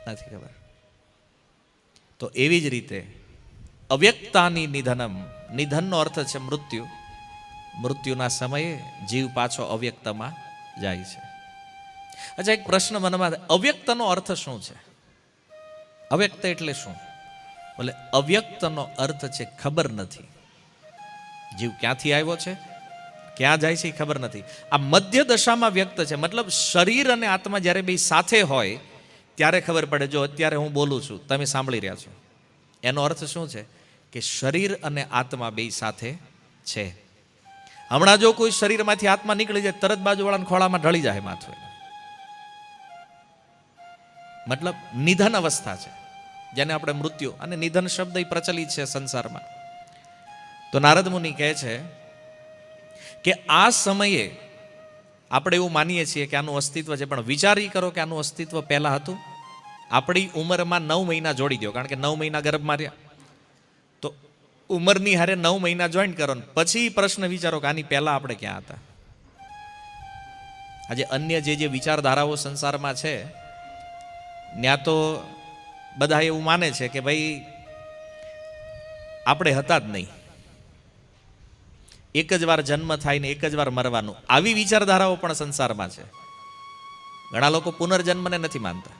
નથી ખબર. તો એવી જ રીતે અવ્યક્તાની નિધનમ, નિધનનો અર્થ છે મૃત્યુ. મૃત્યુના સમયે જીવ પાછો અવ્યક્તમાં જાય છે. અચ્છા, એક પ્રશ્ન મનમાં, અવ્યક્તનો અર્થ શું છે? અવ્યક્ત એટલે શું? બોલે અવ્યક્તનો અર્થ છે ખબર નથી. જીવ ક્યાંથી આવ્યો છે, ક્યાં જાય છે એ ખબર નથી. આ મધ્ય દશામાં વ્યક્ત છે. મતલબ શરીર અને આત્મા જ્યારે બે સાથે હોય ત્યારે ખબર પડે. જો અત્યારે હું બોલું છું, તમે સાંભળી રહ્યા છો, એનો અર્થ શું છે કે શરીર અને આત્મા બે સાથે છે. હમણાં જો કોઈ શરીરમાંથી આત્મા નીકળી જાય તરત બાજુવાળાના ખોળામાં ઢળી જાય માથું. મતલબ નિધન અવસ્થા છે, જેને આપણે મૃત્યુ અને નિધન શબ્દ પ્રચલિત છે સંસારમાં. તો નારદ મુનિ કહે છે કે આ સમયે આપણે એવું માનીએ છીએ કે આનું અસ્તિત્વ છે, પણ વિચારી કરો કે આનું અસ્તિત્વ પહેલા હતું. આપણી ઉંમરમાં 9 મહિના જોડી દો, કારણ કે 9 મહિના ગર્ભમાં રહ્યા, તો ઉંમરની હારે 9 મહિના જોઈન્ટ કરો ને પછી પ્રશ્ન વિચારો કે આની પહેલા આપણે ક્યાં હતા. આજે અન્ય જે વિચારધારાઓ સંસારમાં છે ત્યાં તો બધા એવું માને છે કે ભાઈ આપણે હતા જ નહીં, એક જ વાર જન્મ થાય ને એક જ વાર મરવાનું. આવી વિચારધારાઓ પણ સંસારમાં છે. ઘણા લોકો પુનર્જન્મને નથી માનતા,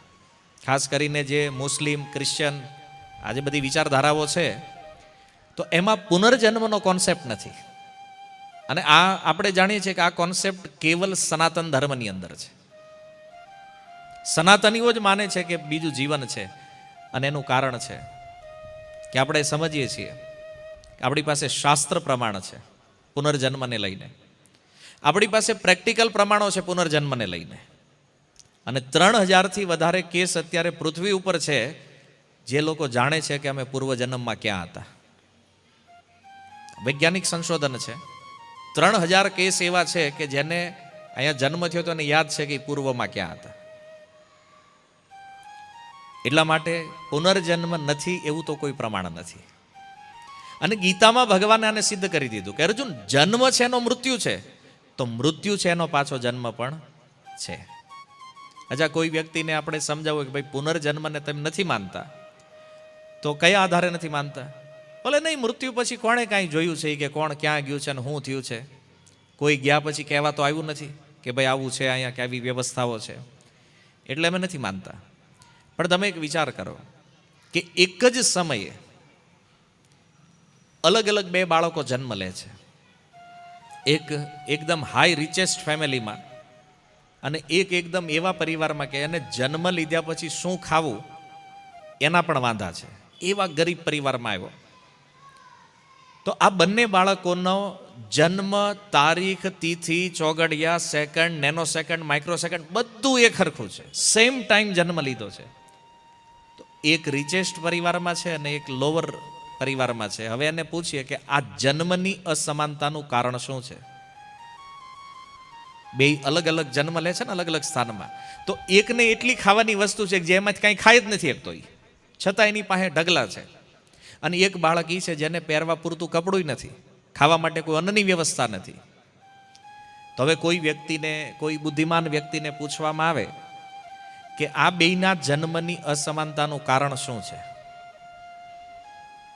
ખાસ કરીને જે મુસ્લિમ, ક્રિશ્ચિયન આજે બધી વિચારધારાઓ છે તો એમાં પુનર્જન્મનો કોન્સેપ્ટ નથી. અને આ આપણે જાણીએ છીએ કે આ કોન્સેપ્ટ કેવલ સનાતન ધર્મની અંદર છે. સનાતનીઓ જ માને છે કે બીજું જીવન છે. અને એનું કારણ છે કે આપણે સમજીએ છીએ કે આપણી પાસે શાસ્ત્ર પ્રમાણ છે પુનર્જન્મને લઈને, આપણી પાસે પ્રેક્ટિકલ પ્રમાણો છે પુનર્જન્મને લઈને. અને 3000થી વધારે કેસ અત્યારે પૃથ્વી ઉપર છે જે લોકો જાણે છે કે અમે પૂર્વજન્મમાં ક્યાં હતા. વૈજ્ઞાનિક સંશોધન છે. 3000 કેસ એવા છે કે જેને અહીંયા જન્મ થયો તો એને યાદ છે કે પૂર્વમાં ક્યાં હતા. એટલા માટે પુનર્જન્મ નથી એવું તો કોઈ પ્રમાણ નથી. અને ગીતામાં ભગવાને આને સિદ્ધ કરી દીધું કે અર્જુન, જન્મ છે એનો મૃત્યુ છે, તો મૃત્યુ છે એનો પાછો જન્મ પણ છે. અચ્છા, કોઈ વ્યક્તિને આપણે સમજાવવું કે ભાઈ પુનર્જન્મને તમે નથી માનતા, તો કયા આધારે નથી માનતા? ભલે નહીં, મૃત્યુ પછી કોણે કાંઈ જોયું છે કે કોણ ક્યાં ગયું છે અને શું થયું છે? કોઈ ગયા પછી કહેવા તો આવ્યું નથી કે ભાઈ આવું છે અહીંયા, કે આવી વ્યવસ્થાઓ છે, એટલે અમે નથી માનતા. પણ તમે એક વિચાર કરો કે એક જ સમયે અલગ અલગ 2 બાળકો જન્મ લે છે. એક એકદમ હાઈ રિચેસ્ટ ફેમિલીમાં અને એક એકદમ એવા પરિવારમાં કે એને જન્મ લીધા પછી શું ખાવું એના પણ વાંધા છે, એવા ગરીબ પરિવારમાં આવ્યો. તો આ બંને બાળકોનો જન્મ, તારીખ, તિથિ, ચોગડિયા, second, nano second, micro second બધું એક સરખું છે. સેમ ટાઈમ જન્મ લીધો છે. તો એક રિચેસ્ટ પરિવારમાં છે અને એક લોઅર પરિવારમાં છે. હવે એને પૂછીએ કે આ જન્મની અસમાનતાનું કારણ શું છે? બે અલગ અલગ જન્મ લે છે ને અલગ અલગ સ્થાનમાં, તો એકને એટલી ખાવાની વસ્તુ છે કે જેમાંથી કાંઈ ખાઈ જ નથી શકતો, છતાં એની પાસે ઢગલા છે. અને એક બાળક એ છે જેને પહેરવા પૂરતું કપડું નથી, ખાવા માટે કોઈ અન્નની વ્યવસ્થા નથી. તો હવે કોઈ વ્યક્તિને, કોઈ બુદ્ધિમાન વ્યક્તિને પૂછવામાં આવે કે આ બેયના જન્મની અસમાનતાનું કારણ શું છે?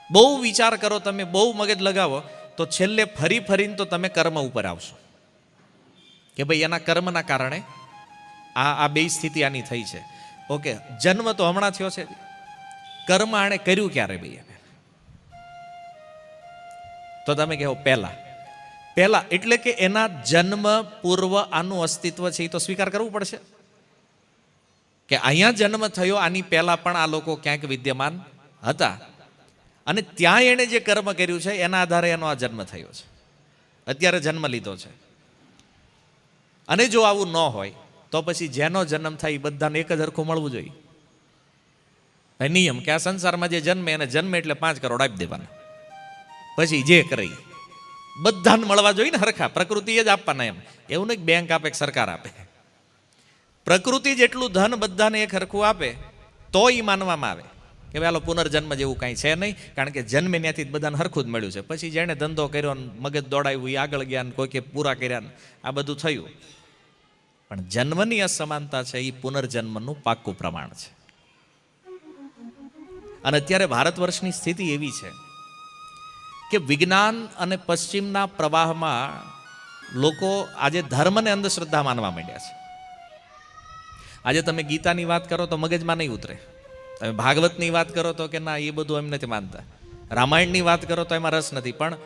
બહુ વિચાર કરો તમે, બહુ મગજ લગાવો, તો છેલ્લે ફરી ફરીને તો તમે કર્મ ઉપર આવશો કે ભાઈ એના કર્મના કારણે આ બે સ્થિતિ આની થઈ છે. ઓકે, જન્મ તો હમણાં થયો છે, કર્મ આણે કર્યું ક્યારે ભાઈ? એને તો તમે કહો પહેલા. પહેલા એટલે કે એના જન્મ પૂર્વ આનું અસ્તિત્વ છે એ તો સ્વીકાર કરવું પડશે કે અહીંયા જન્મ થયો, આની પહેલા પણ આ લોકો ક્યાંક વિદ્યમાન હતા અને ત્યાં એણે જે કર્મ કર્યું છે એના આધારે એનો આ જન્મ થયો છે, અત્યારે જન્મ લીધો છે. અને જો આવું ન હોય તો પછી જેનો જન્મ થાય એ બધાને એક જ હરખું મળવું જોઈએ. નિયમ કે આ સંસારમાં જે જન્મે એને જન્મે એટલે 5 કરોડ આપી દેવાના, પછી જે કરે બધાને મળવા જોઈએ ને હરખા, પ્રકૃતિએ જ આપવાના. એવું નહીં બેંક આપે કે સરકાર આપે, પ્રકૃતિ જેટલું ધન બધાને એક હરખું આપે તો એ માનવામાં આવે કે ભાઈ હાલો પુનર્જન્મ જેવું કાંઈ છે નહીં, કારણ કે જન્મે ત્યાંથી બધાને હરખું જ મળ્યું છે. પછી જેણે ધંધો કર્યો ને મગજ દોડાવ્યું એ આગળ ગયા ને કોઈ કે પૂરા કર્યા ને આ બધું થયું, પણ જન્મની અસમાનતા છે એ પુનર્જન્મનું પાક્કું પ્રમાણ છે. અને અત્યારે ભારત વર્ષની સ્થિતિ એવી છે કે વિજ્ઞાન અને પશ્ચિમના પ્રવાહમાં લોકો આજે ધર્મને અંધશ્રદ્ધા માનવા માંડ્યા છે. આજે તમે ગીતાની વાત કરો તો મગજમાં નહીં ઉતરે, તમે ભાગવતની વાત કરો તો કે ના એ બધું એમ નથી માનતા, રામાયણની વાત કરો તો એમાં રસ નથી. પણ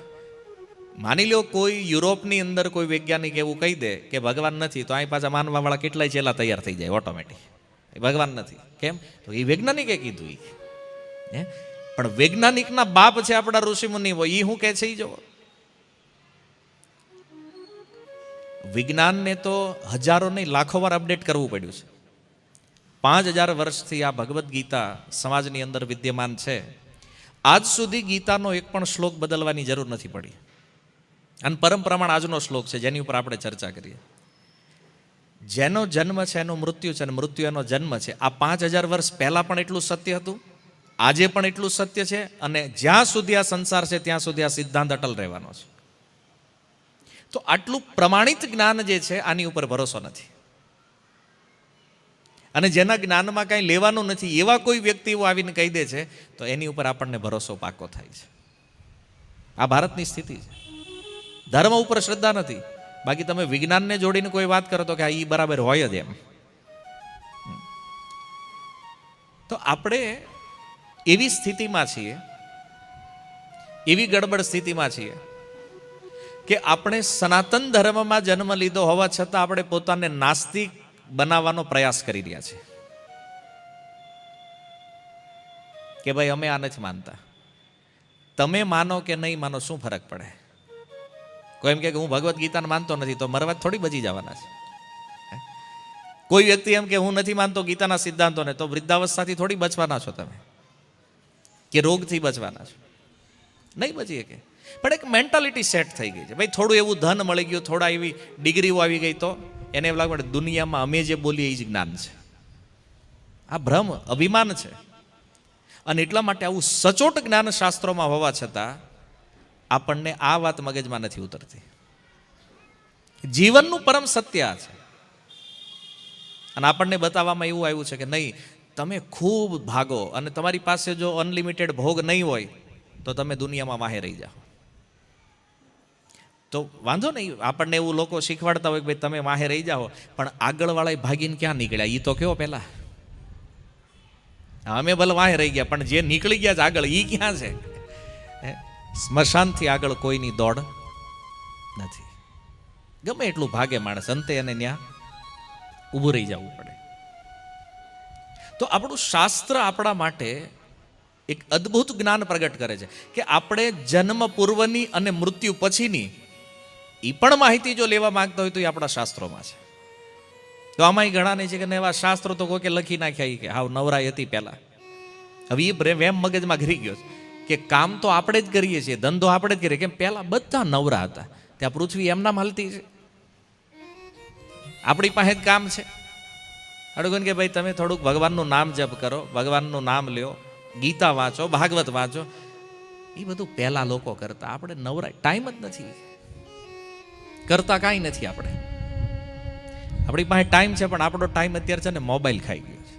માની લો કોઈ યુરોપની અંદર કોઈ વૈજ્ઞાનિક એવું કહી દે કે ભગવાન નથી, તો અહીં પાછા માનવાવાળા કેટલાય ચેલા તૈયાર થઈ જાય ઓટોમેટિક, એ ભગવાન નથી. કેમ? તો એ વૈજ્ઞાનિકે કીધું. પણ વૈજ્ઞાનિકના બાપ છે આપણા ઋષિમુનિ હોય, એ શું કહે છે એ જો. વિજ્ઞાનને તો હજારો નહીં લાખો વાર અપડેટ કરવું પડ્યું છે. 5000 વર્ષથી આ ભગવદ્ ગીતા સમાજની અંદર વિદ્યમાન છે. આજ સુધી ગીતાનો એક પણ શ્લોક બદલવાની જરૂર નથી પડી. અને પરમ પ્રમાણ આજનો શ્લોક છે જેની ઉપર આપણે ચર્ચા કરીએ. જેનો જન્મ છે એનું મૃત્યુ છે અને મૃત્યુ એનો જન્મ છે. આ 5000 વર્ષ પહેલા પણ એટલું સત્ય હતું, આજે પણ એટલું સત્ય છે, અને જ્યાં સુધી આ સંસાર છે ત્યાં સુધી આ સિદ્ધાંત અટલ રહેવાનો છે. તો આટલું પ્રમાણિત જ્ઞાન જે છે આની ઉપર ભરોસો નથી, અને જેના જ્ઞાનમાં કાંઈ લેવાનું નથી એવા કોઈ વ્યક્તિઓ આવીને કહી દે છે તો એની ઉપર આપણને ભરોસો પાકો થાય છે. આ ભારતની સ્થિતિ છે. ધર્મ ઉપર શ્રદ્ધા નથી, બાકી તમે વિજ્ઞાનને જોડીને કોઈ વાત કરો તો કે આ ઈ બરાબર હોય જ એમ. તો આપણે એવી સ્થિતિમાં છીએ, એવી ગડબડ સ્થિતિમાં છીએ કે આપણે સનાતન ધર્મમાં જન્મ લીધો હોવા છતાં આપણે પોતાને નાસ્તિક બનાવવાનો પ્રયાસ કરી રહ્યા છે કે ભાઈ અમે આ નથી માનતા. તમે માનો કે નહીં માનો શું ફરક પડે? કોઈ એમ કે હું ભગવદ્ ગીતાને માનતો નથી તો મરવા થોડી બચી જવાના છે. કોઈ વ્યક્તિ એમ કે હું નથી માનતો ગીતાના સિદ્ધાંતોને તો વૃદ્ધાવસ્થાથી થોડી બચવાના છો તમે, કે રોગથી બચવાના છો? નહીં બચી શકે. પણ એક મેન્ટાલિટી સેટ થઈ ગઈ છે. ભાઈ થોડું એવું ધન મળી ગયું, થોડા એવી ડિગ્રીઓ આવી ગઈ તો એને એવું લાગે દુનિયામાં અમે જે બોલીએ એ જ જ્ઞાન છે. આ ભ્રમ, અભિમાન છે. અને એટલા માટે આવું સચોટ જ્ઞાન શાસ્ત્રોમાં હોવા છતાં આપણને આ વાત મગજમાં નથી ઉતરતી. જીવનનું પરમ સત્ય છે. અને આપણને બતાવવામાં એવું આવ્યું છે કે નહીં, તમે ખૂબ ભાગો અને તમારી પાસે જો અનલિમિટેડ ભોગ નહીં હોય તો તમે દુનિયામાં વાહે રહી જાઓ. તો વાંધો નહીં, આપણને એવું લોકો શીખવાડતા હોય કે ભાઈ તમે વાહે રહી જાઓ, પણ આગળવાળા ભાગીને ક્યાં નીકળ્યા એ તો કયો પહેલા. અમે ભલે વાહે રહી ગયા, પણ જે નીકળી ગયા છે આગળ એ ક્યાં છે? સ્મશાનથી આગળ કોઈની દોડ નથી. ગમે એટલું ભાગે માણસ, અંતે એને ત્યાં ઊભું રહી જવું પડે. તો આપણું શાસ્ત્ર આપણા માટે એક અદ્ભુત જ્ઞાન પ્રગટ કરે છે કે આપણે જન્મ પૂર્વની અને મૃત્યુ પછીની એ પણ માહિતી જો લેવા માંગતા હોય તો એ આપણા શાસ્ત્રોમાં છે. તો આમાંય ઘણા નહીં છે કે એવા શાસ્ત્રો તો કોઈ લખી નાખ્યા કે હાવ નવરાઈ હતી પહેલા. હવે એ વેમ મગજમાં ઘરી ગયો કે કામ તો આપણે જ કરીએ છીએ, ધંધો આપણે જ કરીએ. કેમ? પહેલા બધા નવરા હતા, ત્યાં પૃથ્વી એમનામ હાલતી છે, આપણી પાસે જ કામ છે. અડગોન કે ભાઈ તમે થોડુંક ભગવાનનું નામ જપ કરો, ભગવાનનું નામ લ્યો, ગીતા વાંચો, ભાગવત વાંચો. એ બધું પહેલા લોકો કરતા, આપણે નવરાય ટાઈમ જ નથી, કરતા કાંઈ નથી. આપણી પાસે ટાઈમ છે પણ આપણો ટાઈમ અત્યારે છે ને મોબાઈલ ખાઈ ગયો છે.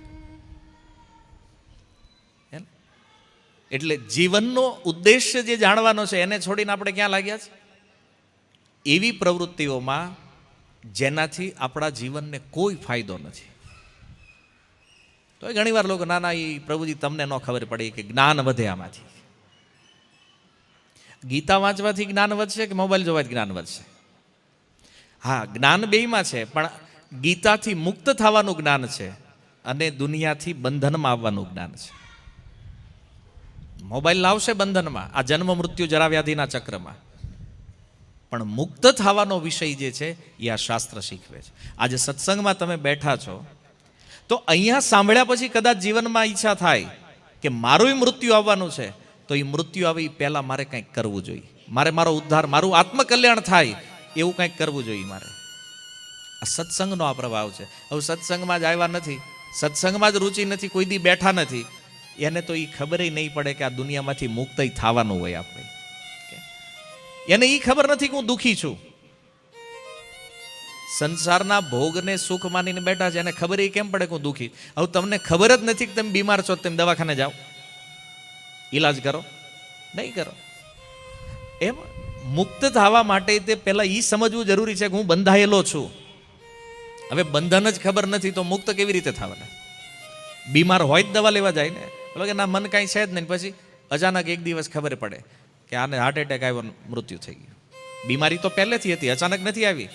એટલે જીવનનો ઉદ્દેશ્ય જે જાણવાનો છે એને છોડીને આપણે ક્યાં લાગ્યા છે? એવી પ્રવૃત્તિઓમાં જેનાથી આપણા જીવનને કોઈ ફાયદો નથી. તો ઘણી વાર લોકો ના એ પ્રભુજી તમને ન ખબર પડી કે જ્ઞાન વધે આમાંથી. ગીતા વાંચવાથી જ્ઞાન વધશે કે મોબાઈલ જોવાથી જ્ઞાન વધશે? હા, જ્ઞાન બેયમાં છે, પણ ગીતાથી મુક્ત થવાનું જ્ઞાન છે અને દુનિયાથી બંધનમાં આવવાનું જ્ઞાન છે. મોબાઈલ લાવશે બંધનમાં, આ જન્મ મૃત્યુ જરા વ્યાધિના ચક્રમાં, પણ મુક્ત થવાનો વિષય જે છે એ આ શાસ્ત્ર શીખવે છે. આજે સત્સંગમાં તમે બેઠા છો તો અહીંયા સાંભળ્યા પછી કદાચ જીવનમાં ઈચ્છા થાય કે મારું મૃત્યુ આવવાનું છે, તો એ મૃત્યુ આવે એ પહેલાં મારે કંઈક કરવું જોઈએ. મારો ઉદ્ધાર, મારું આત્મકલ્યાણ થાય એવું કંઈક કરવું જોઈએ મારે. આ સત્સંગનો આ પ્રભાવ છે. હવે સત્સંગમાં જ આવ્યા નથી, સત્સંગમાં જ રુચિ નથી, કોઈ દી બેઠા નથી, એને તો એ ખબર નહીં પડે કે આ દુનિયામાંથી મુક્ત થવાનું હોય આપણે. એને એ ખબર નથી કે હું દુઃખી છું. સંસારના ભોગને સુખ માનીને બેઠા છે, એને ખબર એ કેમ પડે કે હું દુઃખી. હવે તમને ખબર જ નથી કે તમે બીમાર છો, તમે દવાખાને જાઓ, ઈલાજ કરો, નહીં કરો. એમ મુક્ત થવા માટે તે પહેલા એ સમજવું જરૂરી છે કે હું બંધાયેલો છું. હવે બંધન જ ખબર નથી તો મુક્ત કેવી રીતે થવાના? બીમાર હોય જ દવા લેવા જાય ને, બોલો કે ના મન કાંઈ છે જ નહીં, પછી અચાનક એક દિવસ ખબર પડે કે આને હાર્ટ એટેક આવ્યો, મૃત્યુ થઈ ગયું. બીમારી તો પહેલેથી હતી, અચાનક નથી આવી,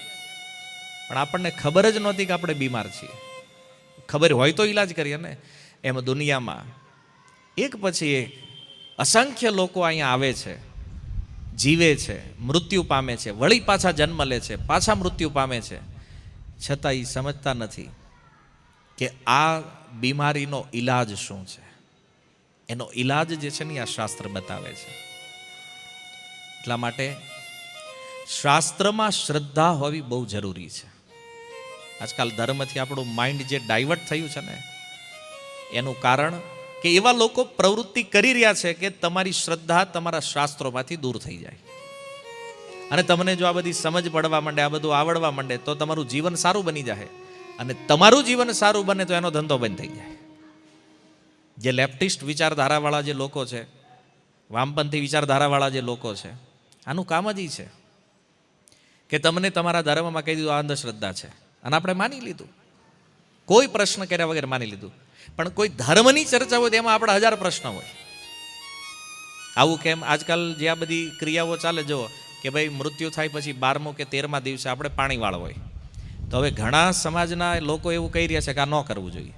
પણ આપણને ખબર જ નહોતી કે આપણે બીમાર છીએ. ખબર હોય તો ઈલાજ કરીએ ને. એમ દુનિયામાં એક પછી એક અસંખ્ય લોકો અહીંયા આવે છે, જીવે છે, મૃત્યુ પામે છે, વળી પાછા જન્મ લે છે, પાછા મૃત્યુ પામે છે, છતાં એ સમજતા નથી કે આ બીમારીનો ઈલાજ શું છે. એનો ઈલાજ જે છે ને આ શાસ્ત્ર બતાવે છે. એટલા માટે શાસ્ત્રમાં શ્રદ્ધા હોવી બહુ જરૂરી છે. આજકાલ ધર્મથી આપણું માઇન્ડ જે ડાયવર્ટ થયું છે ને, એનું કારણ કે એવા લોકો પ્રવૃત્તિ કરી રહ્યા છે કે તમારી શ્રદ્ધા તમારા શાસ્ત્રોમાંથી દૂર થઈ જાય. અને તમને જો આ બધી સમજ પડવા માંડે, આ બધું આવડવા માંડે, તો તમારું જીવન સારું બની જાય. અને તમારું જીવન સારું બને તો એનો ધંધો બંધ થઈ જાય. જે લેફ્ટિસ્ટ વિચારધારાવાળા જે લોકો છે, વામપંથી વિચારધારાવાળા જે લોકો છે, આનું કામ જ છે કે તમને તમારા ધર્મમાં કહી દીધું આ અંધશ્રદ્ધા છે, અને આપણે માની લીધું, કોઈ પ્રશ્ન કર્યા વગર માની લીધું. પણ કોઈ ધર્મની ચર્ચા હોય તેમાં આપણા 1000 પ્રશ્ન હોય. આવું કેમ? આજકાલ જે આ બધી ક્રિયાઓ ચાલે, જુઓ કે ભાઈ મૃત્યુ થાય પછી 12મા કે 13મા દિવસે આપણે પાણી વાળો હોય, તો હવે ઘણા સમાજના લોકો એવું કહી રહ્યા છે કે આ ન કરવું જોઈએ.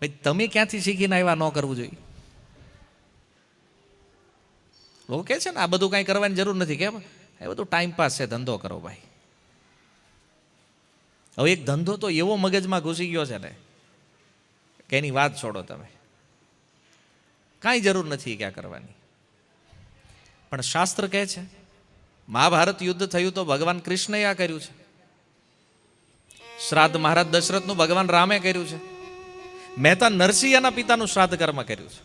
ભાઈ તમે ક્યાંથી શીખીને આવ્યા ન કરવું જોઈએ? લોકો કહે છે ને આ બધું કાંઈ કરવાની જરૂર નથી. કેમ? એ બધું ટાઈમપાસ છે, ધંધો કરો ભાઈ. હવે એક ધંધો તો એવો મગજમાં ઘૂસી ગયો છે ને કે એની વાત છોડો તમે, કાંઈ જરૂર નથી ક્યાં કરવાની. પણ શાસ્ત્ર કહે છે, મહાભારત યુદ્ધ થયું તો ભગવાન કૃષ્ણએ આ કર્યું છે. શ્રાદ્ધ મહારાજ દશરથનું ભગવાન રામે કર્યું છે. મહેતા નરસિંહના પિતાનું શ્રાદ્ધ કર્મ કર્યું છે.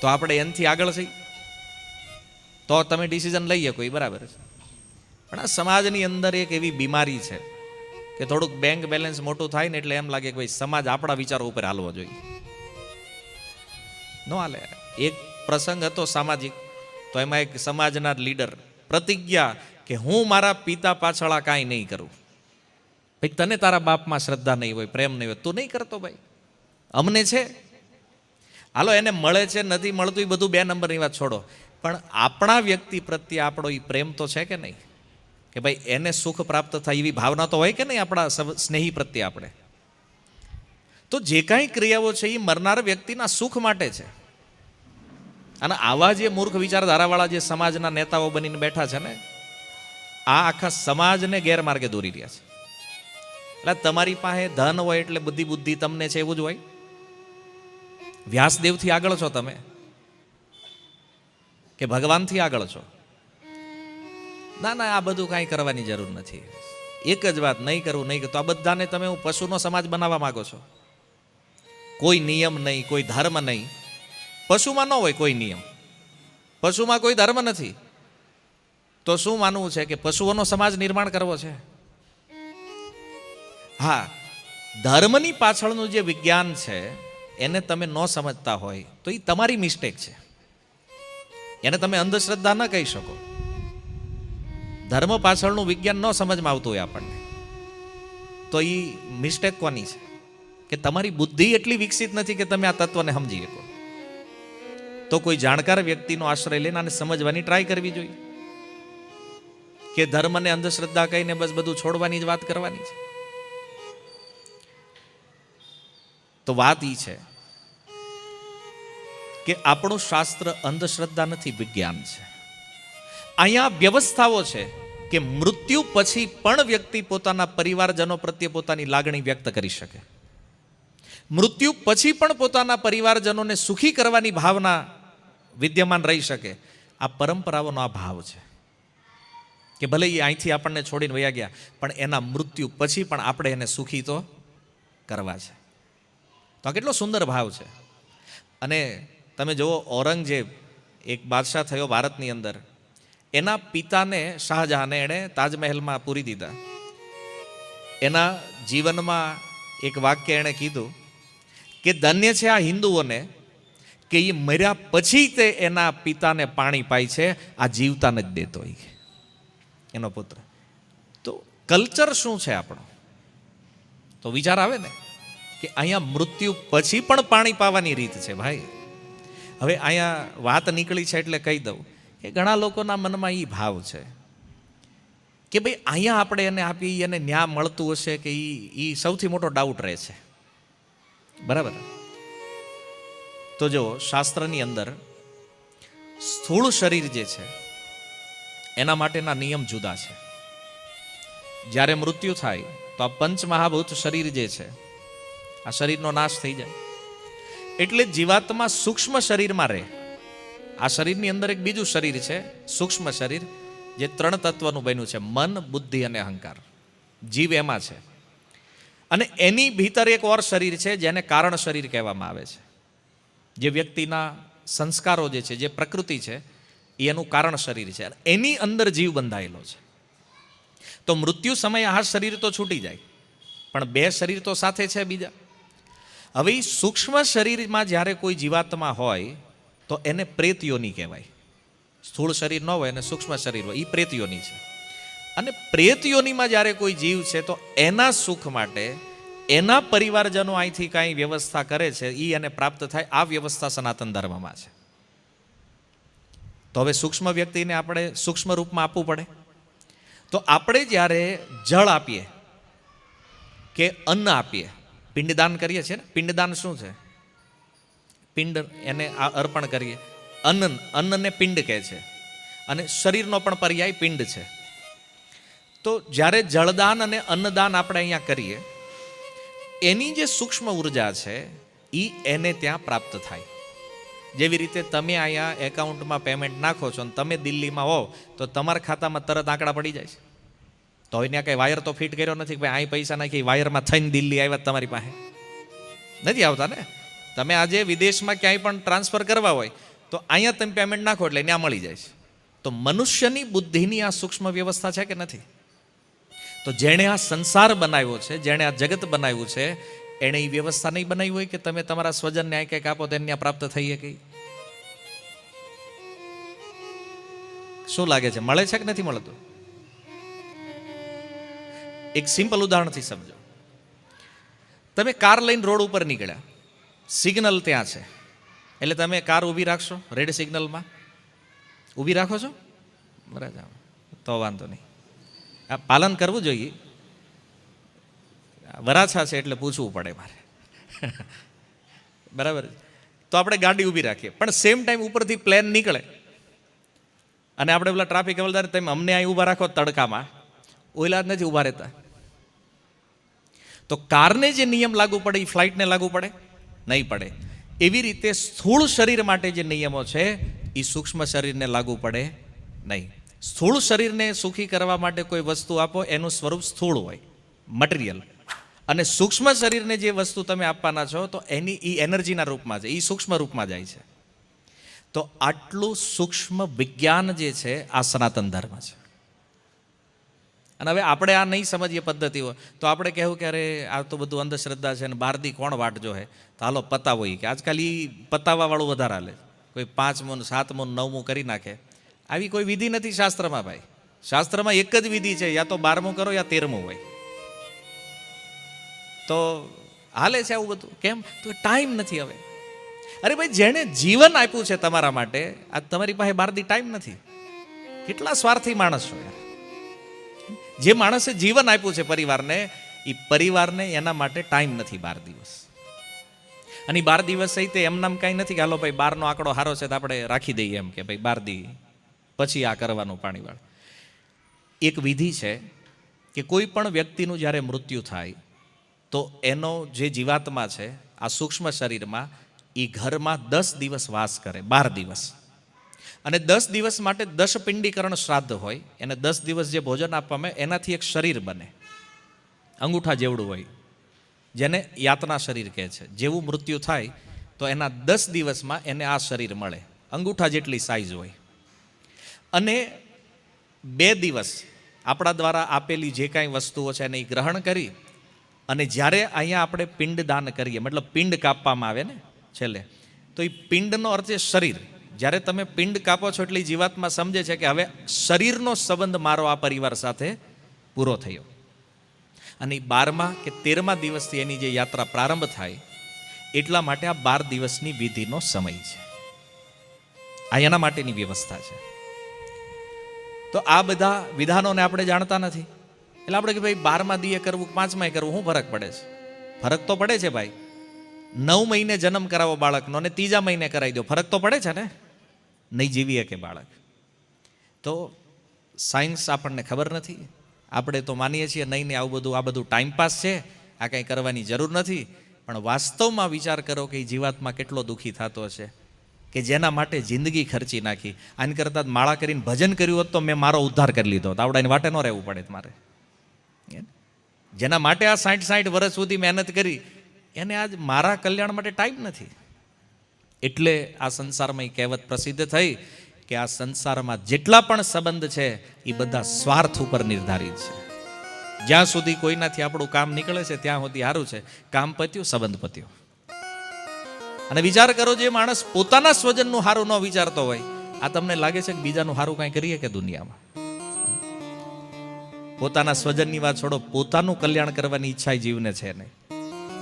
તો આપણે એનાથી આગળ થઈ તો તમે ડિસિઝન લઈએ કોઈ, બરાબર છે. પણ આ સમાજની અંદર એક એવી બીમારી છે કે થોડુંક બેંક બેલેન્સ મોટું થાય ને એટલે એમ લાગે કે ભાઈ સમાજ આપણા વિચારો ઉપર હાલવો જોઈએ. ન હાલે. એક પ્રસંગ હતો સામાજિક, તો એમાં એક સમાજના લીડર પ્રતિજ્ઞા કે હું મારા પિતા પાછળ કાંઈ નહીં કરું. ભાઈ તને તારા બાપમાં શ્રદ્ધા નહીં હોય, પ્રેમ નહીં હોય, તું નહીં કરતો ભાઈ, અમને છે. હાલો એને મળે છે નથી મળતું એ બધું 2 નંબરની વાત છોડો, પણ આપણા વ્યક્તિ પ્રત્યે આપણો એ પ્રેમ તો છે કે નહીં? કે ભાઈ એને સુખ પ્રાપ્ત થાય એવી ભાવના તો હોય કે નહીં આપણા સ્નેહી પ્રત્યે આપણે? તો જે કાંઈ ક્રિયાઓ છે એ મરનાર વ્યક્તિના સુખ માટે છે. અને આવા જે મૂર્ખ વિચારધારાવાળા જે સમાજના નેતાઓ બનીને બેઠા છે ને, આ આખા સમાજને ગેરમાર્ગે દોરી રહ્યા છે. એટલે તમારી પાસે ધન હોય એટલે બુદ્ધિ તમને છે એવું જ હોય? વ્યાસદેવથી આગળ છો તમે કે ભગવાનથી આગળ છો? ના ના, આ બધું કાંઈ કરવાની જરૂર નથી. એક જ વાત, નહીં કરવું, નહીં કરવું. તો આ બધાને તમે હું પશુનો સમાજ બનાવવા માંગો છો? કોઈ નિયમ નહીં, કોઈ ધર્મ નહીં. પશુમાં ન હોય કોઈ નિયમ, પશુમાં કોઈ ધર્મ નથી, તો શું માનવું છે કે પશુઓનો સમાજ નિર્માણ કરવો છે? હા, ધર્મની પાછળનું જે વિજ્ઞાન છે એને તમે ન સમજતા હોય તો એ તમારી મિસ્ટેક છે. એને તમે અંધશ્રદ્ધા ન કહી શકો. ધર્મ પાછળનું વિજ્ઞાન ન સમજમાં આવતું હોય આપણને, તો એ મિસ્ટેક કોની છે? કે તમારી બુદ્ધિ એટલી વિકસિત નથી કે તમે આ તત્વને સમજી શકો. તો તો કોઈ જાણકાર વ્યક્તિનો આશ્રય લઈને આને સમજવાની ટ્રાય કરવી જોઈએ, કે ધર્મને અંધશ્રદ્ધા કહીને બસ બધું છોડવાની જ વાત કરવાની છે. તો વાત એ છે કે આપણું શાસ્ત્ર અંધશ્રદ્ધા નથી, વિજ્ઞાન છે. અહીંયા વ્યવસ્થાઓ છે કે મૃત્યુ પછી પણ વ્યક્તિ પોતાના પરિવારજનો પ્રત્યે પોતાની લાગણી વ્યક્ત કરી શકે, મૃત્યુ પછી પણ પોતાના પરિવારજનોને સુખી કરવાની ભાવના વિદ્યમાન રહી શકે. આ પરંપરાઓનો આ ભાવ છે કે ભલે એ અહીંથી આપણને છોડીને વયા ગયા, પણ એના મૃત્યુ પછી પણ આપણે એને સુખી તો કરવા છે. તો આ કેટલો સુંદર ભાવ છે. અને તમે જુઓ, ઔરંગઝેબ એક બાદશાહ થયો ભારતની અંદર, એના પિતાને શાહજહાને એણે તાજમહેલમાં પૂરી દીધા. એના જીવનમાં એક વાક્ય એણે કીધું કે ધન્ય છે આ હિન્દુઓને કે એ મર્યા પછી તે એના પિતાને પાણી પાય છે, આ જીવતા નથી દેતો એનો પુત્ર. તો કલ્ચર શું છે આપણો? તો વિચાર આવે ને કે અહીંયા મૃત્યુ પછી પણ પાણી પાવાની રીત છે ભાઈ. હવે અહીંયા વાત નીકળી છે એટલે કહી દઉં કે ઘણા લોકોના મનમાં એ ભાવ છે કે ભાઈ અહીંયા આપણે એને આપી એને ન્યા મળતું હશે કે એ સૌથી મોટો ડાઉટ રહે છે. બરાબર? તો જો શાસ્ત્રની અંદર સ્થૂળ શરીર જે છે એના માટેના નિયમ જુદા છે. જ્યારે મૃત્યુ થાય તો આ પંચમહાભૂત શરીર જે છે, આ શરીરનો નાશ થઈ જાય એટલે જીવાત્મા સૂક્ષ્મ શરીરમાં રહે. આ શરીરની અંદર એક બીજું શરીર છે, સૂક્ષ્મ શરીર, જે 3 તત્વનું બન્યું છે, મન, બુદ્ધિ અને અહંકાર. જીવ એમાં છે. અને એની ભીતર એક ઓર શરીર છે જેને કારણ શરીર કહેવામાં આવે છે. જે વ્યક્તિના સંસ્કારો જે છે, જે પ્રકૃતિ છે, એ એનું કારણ શરીર છે. એની અંદર જીવ બંધાયેલો છે. તો મૃત્યુ સમયે આ શરીર તો છૂટી જાય, પણ 2 શરીર તો સાથે છે બીજા. હવે એ સૂક્ષ્મ શરીરમાં જ્યારે કોઈ જીવાત્મા હોય તો એને પ્રેત યોની કહેવાય. સ્થૂળ શરીર ન હોય અને સૂક્ષ્મ શરીર હોય, એ પ્રેત યોની છે. અને પ્રેત યોનીમાં જ્યારે કોઈ જીવ છે તો એના સુખ માટે એના પરિવારજનો અહીંથી કાંઈ વ્યવસ્થા કરે છે, એ એને પ્રાપ્ત થાય. આ વ્યવસ્થા સનાતન ધર્મમાં છે. તો હવે સૂક્ષ્મ વ્યક્તિને આપણે સૂક્ષ્મ રૂપમાં આપવું પડે. તો આપણે જ્યારે જળ આપીએ કે અન્ન આપીએ, પિંડદાન કરીએ છીએ ને, પિંડદાન શું છે? પિંડ એને અર્પણ કરીએ. અન્નને પિંડ કહે છે અને શરીરનો પણ પર્યાય પિંડ છે. તો જ્યારે જળદાન અને અન્નદાન આપણે અહીંયા કરીએ, એની જે સૂક્ષ્મ ઉર્જા છે એ એને ત્યાં પ્રાપ્ત થાય. જેવી રીતે તમે અહીંયા એકાઉન્ટમાં પેમેન્ટ નાખો છો અને તમે દિલ્હીમાં હો તો તમારા ખાતામાં તરત આંકડા પડી જાય છે. તો હવે ત્યાં કંઈ વાયર તો ફિટ કર્યો નથી કે ભાઈ અહીં પૈસા નાખી વાયરમાં થઈને દિલ્હી આવ્યા તમારી પાસે, નથી આવતા ને. તમે આજે વિદેશમાં ક્યાંય પણ ટ્રાન્સફર કરવા હોય તો અહીંયા તમે પેમેન્ટ નાખો એટલે ત્યાં મળી જાય છે. તો મનુષ્યની બુદ્ધિની આ સૂક્ષ્મ વ્યવસ્થા છે કે નથી? તો જેણે આ સંસાર બનાવ્યો છે, જેણે આ જગત બનાવ્યું છે, એણે એ વ્યવસ્થા નહીં બનાવી હોય કે તમે તમારા સ્વજનને આ કંઈક આપો તો એને પ્રાપ્ત થઈએ કઈ? શું લાગે છે, મળે છે કે નથી મળતું? એક સિમ્પલ ઉદાહરણથી સમજો. તમે કાર લઈને રોડ ઉપર નીકળ્યા, સિગ્નલ ત્યાં છે એટલે તમે કાર ઊભી રાખશો? રેડ સિગ્નલમાં ઊભી રાખો છો? બરાબર, તો વાંધો નહીં. આ પાલન કરવું જોઈએ. વરાછા છે એટલે પૂછવું પડે મારે. બરાબર. તો આપણે ગાડી ઊભી રાખીએ, પણ સેમ ટાઈમ ઉપરથી પ્લેન નીકળે અને આપણે પેલા ટ્રાફિક હવાલદાર તમે અમને અહીં ઊભા રાખો તડકામાં, ઓઈલા જ નથી ઊભા રહેતા. તો કારને જે નિયમ લાગુ પડે એ ફ્લાઇટને લાગુ પડે નહીં પડે. એવી રીતે સ્થૂળ શરીર માટે જે નિયમો છે એ સૂક્ષ્મ શરીરને લાગુ પડે નહીં. સ્થૂળ શરીરને સુખી કરવા માટે કોઈ વસ્તુ આપો, એનું સ્વરૂપ સ્થૂળ હોય, મટીરિયલ. અને સૂક્ષ્મ શરીરને જે વસ્તુ તમે આપવાના છો તો એની એ એનર્જીના રૂપમાં છે, એ સૂક્ષ્મ રૂપમાં જાય છે. તો આટલું સૂક્ષ્મ વિજ્ઞાન જે છે આ સનાતન ધર્મ છે. અને હવે આપણે આ નહીં સમજીએ પદ્ધતિઓ તો આપણે કહેવું કે અરે આ તો બધું અંધશ્રદ્ધા છે અને બહારથી કોણ વાટ જો હે, તો હાલો પતાવો. કે આજકાલ એ પતાવાવાળું વધારે હાલે. કોઈ 5મું 7મું 9મું કરી નાખે. આવી કોઈ વિધિ નથી શાસ્ત્રમાં ભાઈ. શાસ્ત્રમાં એક જ વિધિ છે, યા તો 12મું કરો યા 13મું હોય. તો હાલે છે આવું બધું. કેમ? તો ટાઈમ નથી હવે. અરે ભાઈ, જેણે જીવન આપ્યું છે તમારા માટે, આ તમારી પાસે 12 દી ટાઈમ નથી. કેટલા સ્વાર્થી માણસ છો યાર. જે માણસે જીવન આપ્યું છે પરિવારને, એ પરિવારને એના માટે ટાઈમ નથી 12 દિવસ. અને 12 દિવસ સહિત એમ નામ કાંઈ નથી કે હાલો ભાઈ 12નો આંકડો સારો છે તો આપણે રાખી દઈએ એમ કે ભાઈ 12 દી પછી આ કરવાનું પાણીવાળ. એક વિધિ છે કે કોઈ પણ વ્યક્તિનું જ્યારે મૃત્યુ થાય તો એનો જે જીવાત્મા છે આ સૂક્ષ્મ શરીરમાં, એ ઘરમાં 10 દિવસ વાસ કરે, 12 દિવસ. અને 10 દિવસ માટે 10 પિંડીકરણ શ્રાદ્ધ હોય. એને 10 દિવસ જે ભોજન આપવામાં એનાથી એક શરીર બને, અંગૂઠા જેવડું હોય, જેને યાતના શરીર કહે છે. જેવું મૃત્યુ થાય તો એના 10 દિવસમાં એને આ શરીર મળે, અંગૂઠા જેટલી સાઈઝ હોય. અને 2 દિવસ આપણા દ્વારા આપેલી જે કાંઈ વસ્તુઓ છે એને ગ્રહણ કરી અને જ્યારે અહીંયા આપણે પિંડ દાન કરીએ, મતલબ પિંડ કાપવામાં આવે ને છેલ્લે, તો એ પિંડનો અર્થ છે શરીર. જ્યારે તમે પિંડ કાપો છો એટલે જીવાત્મા સમજે છે કે હવે શરીરનો સંબંધ મારો આ પરિવાર સાથે પૂરો થયો. અને 12મા કે 13મા દિવસથી એની જે યાત્રા પ્રારંભ થાય, એટલા માટે આ 12 દિવસની વિધિનો સમય છે. આ એના માટેની વ્યવસ્થા છે. તો આ બધા વિધાનોને આપણે જાણતા નથી. એટલે આપણે કે ભાઈ 12મા દીએ કરવું, 5માએ કરવું, શું ફરક પડે છે? ફરક તો પડે છે ભાઈ. 9 મહિને જન્મ કરાવો બાળકનો અને 3જા મહિને કરાવી દો, ફરક તો પડે છે ને. નહીં જીવી શકે બાળક. તો સાયન્સ આપણને ખબર નથી. આપણે તો માનીએ છીએ નહીં ને આ બધું ટાઈમપાસ છે, આ કંઈ કરવાની જરૂર નથી. પણ વાસ્તવમાં વિચાર કરો કે એ જીવાત્મા કેટલો દુઃખી થતો હશે કે જેના માટે જિંદગી ખર્ચી નાખી. આની કરતાં માળા કરીને ભજન કર્યું હોત તો મેં મારો ઉદ્ધાર કરી લીધો, આવડાની વાટે ન રહેવું પડે મારે. જેના માટે આ 60 વર્ષ સુધી મહેનત કરી, એને આજ મારા કલ્યાણ માટે ટાઈમ નથી. એટલે આ સંસારમાં એ કહેવત પ્રસિદ્ધ થઈ કે આ સંસારમાં જેટલા પણ સંબંધ છે એ બધા સ્વાર્થ ઉપર નિર્ધારિત છે. જ્યાં સુધી કોઈનાથી આપણું કામ નીકળે છે ત્યાં સુધી સારું છે. કામ પત્યું, સંબંધ પત્યો. અને વિચાર કરો, જે માણસ પોતાના સ્વજનનું સારું ન વિચારતો હોય, આ તમને લાગે છે કે બીજાનું સારું કાંઈ કરીએ કે દુનિયામાં? પોતાના સ્વજનની વાત છોડો, પોતાનું કલ્યાણ કરવાની ઈચ્છા જીવને છે નહીં.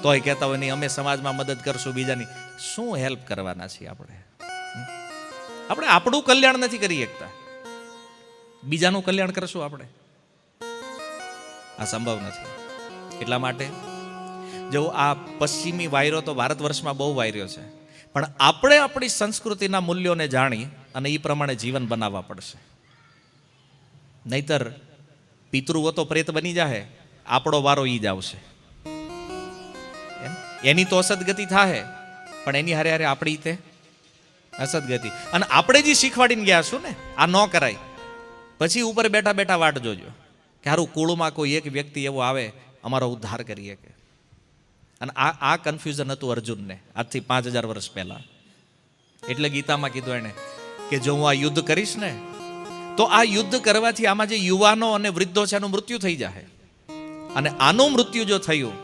તોય કહેતા હોય નહીં અમે સમાજમાં મદદ કરશું બીજાની. શું હેલ્પ કરવાના છીએ આપણે? આપણે આપણું કલ્યાણ નથી કરી શકતા, બીજાનું કલ્યાણ કરશું આપણે? આ સંભવ નથી. એટલા માટે જો આ પશ્ચિમી વાયરો તો ભારત વર્ષમાં બહુ વાયર્યો છે, પણ આપણે આપણી સંસ્કૃતિના મૂલ્યોને જાણી અને એ પ્રમાણે જીવન બનાવવા પડશે. નહીતર પિતૃઓ તો પ્રેત બની જાય, આપણો વારો ઈ જ આવશે. એની તો અસદગતિ થાય, પણ એની હારે હારે આપણી તે અસદગતિ. અને આપણે જે શીખવાડીને ગયા છું ને આ ન કરાય, પછી ઉપર બેઠા બેઠા વાટ જોજો કે હારું કુળમાં કોઈ એક વ્યક્તિ એવો આવે અમારો ઉદ્ધાર કરીએ કે. અને આ કન્ફ્યુઝન હતું અર્જુનને આજથી 5000 વર્ષ પહેલા. એટલે ગીતામાં કીધું એને કે જો હું આ યુદ્ધ કરીશ ને તો આ યુદ્ધ કરવાથી આમાં જે યુવાનો અને વૃદ્ધો છે એનું મૃત્યુ થઈ જાય. અને આનું મૃત્યુ જો થયું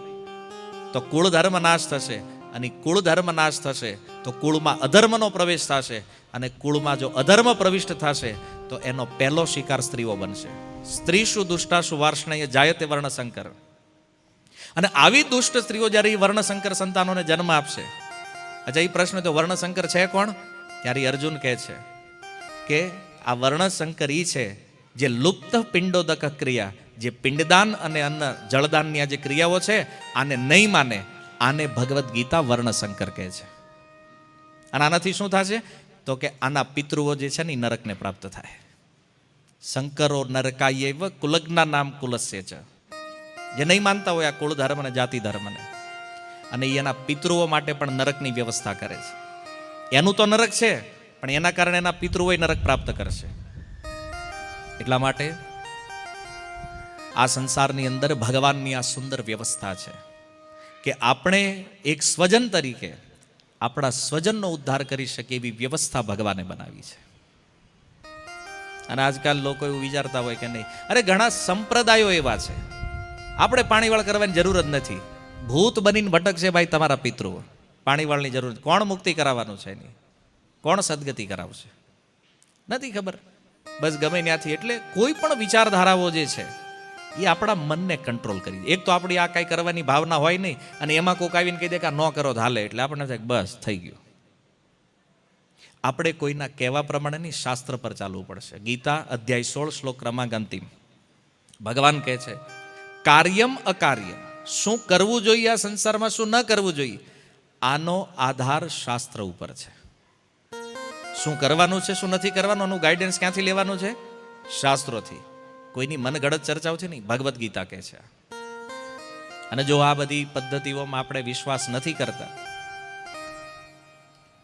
તો કુળ ધર્મ નાશ થશે, અને કુળ ધર્મ નાશ થશે તો કુળમાં અધર્મનો પ્રવેશ થશે, અને કુળમાં જો અધર્મ પ્રવિષ્ટ થશે તો એનો પહેલો શિકાર સ્ત્રીઓ બનશે. સ્ત્રીશુ દુષ્ટાશુ વાર્ષ્ણેય જાયતે વર્ણશંકર. અને આવી દુષ્ટ સ્ત્રીઓ જ્યારે એ વર્ણશંકર સંતાનોને જન્મ આપશે. અચ્છા, એ પ્રશ્ન તો વર્ણશંકર છે કોણ? ત્યારે અર્જુન કહે છે કે આ વર્ણશંકર ઈ છે જે લુપ્ત પિંડોદક ક્રિયા, જે પિંડદાન અને અન્ન જળદાનની આ જે ક્રિયાઓ છે આને નહીં માને, આને ભગવદ્ ગીતા વર્ણશંકર કહે છે. અને આનાથી શું થશે તો કે આના પિતૃઓ જે છે ને એ નરકને પ્રાપ્ત થાય. શંકરો નરકાયેવ કુલગ્ના નામ કુલસ્ય છે. જે નહીં માનતા હોય આ કુળ ધર્મ અને જાતિ ધર્મને, અને એના પિતૃઓ માટે પણ નરકની વ્યવસ્થા કરે છે. એનું તો નરક છે, પણ એના કારણે એના પિતૃઓ નરક પ્રાપ્ત કરશે. એટલા માટે આ સંસારની અંદર ભગવાનની આ સુંદર વ્યવસ્થા છે કે આપણે એક સ્વજન તરીકે આપણા સ્વજનનો ઉદ્ધાર કરી શકીએ એવી વ્યવસ્થા ભગવાને બનાવી છે. અને આજકાલ લોકો એવું વિચારતા હોય કે નહીં, અરે ઘણા સંપ્રદાયો એવા છે આપણે પાણીવાળ કરવાની જરૂર જ નથી, ભૂત બનીને ભટકશે ભાઈ તમારા પિતૃઓ, પાણીવાળની જરૂર નથી. કોણ મુક્તિ કરાવવાનું છે એની? કોણ સદગતિ કરાવશે? નથી ખબર. બસ ગમે ત્યાંથી. એટલે કોઈ પણ વિચારધારાઓ જે છે એ આપણા મનને કંટ્રોલ કરી દે. એક તો આપણી આ કાંઈ કરવાની ભાવના હોય નહીં, અને એમાં કોઈક આવીને કહી દે કે આ ન કરો તો હાલે, એટલે આપણને થાય બસ થઈ ગયું. આપણે કોઈના કહેવા પ્રમાણેની શાસ્ત્ર પર ચાલવું પડશે. ગીતા અધ્યાય 16 શ્લોક ક્રમાંક અંતિમ. ભગવાન કહે છે કાર્યમ અકાર્યમ, શું કરવું જોઈએ આ સંસારમાં, શું ન કરવું જોઈએ, આનો આધાર શાસ્ત્ર ઉપર છે. શું કરવાનું છે, શું નથી કરવાનું, આનું ગાઈડન્સ ક્યાંથી લેવાનું છે? શાસ્ત્રોથી, કોઈની મનગઢત ચર્ચાઓથી નહીં. ભગવદ્ ગીતા કહે છે. અને જો આ બધી પદ્ધતિઓમાં આપણે વિશ્વાસ નથી કરતા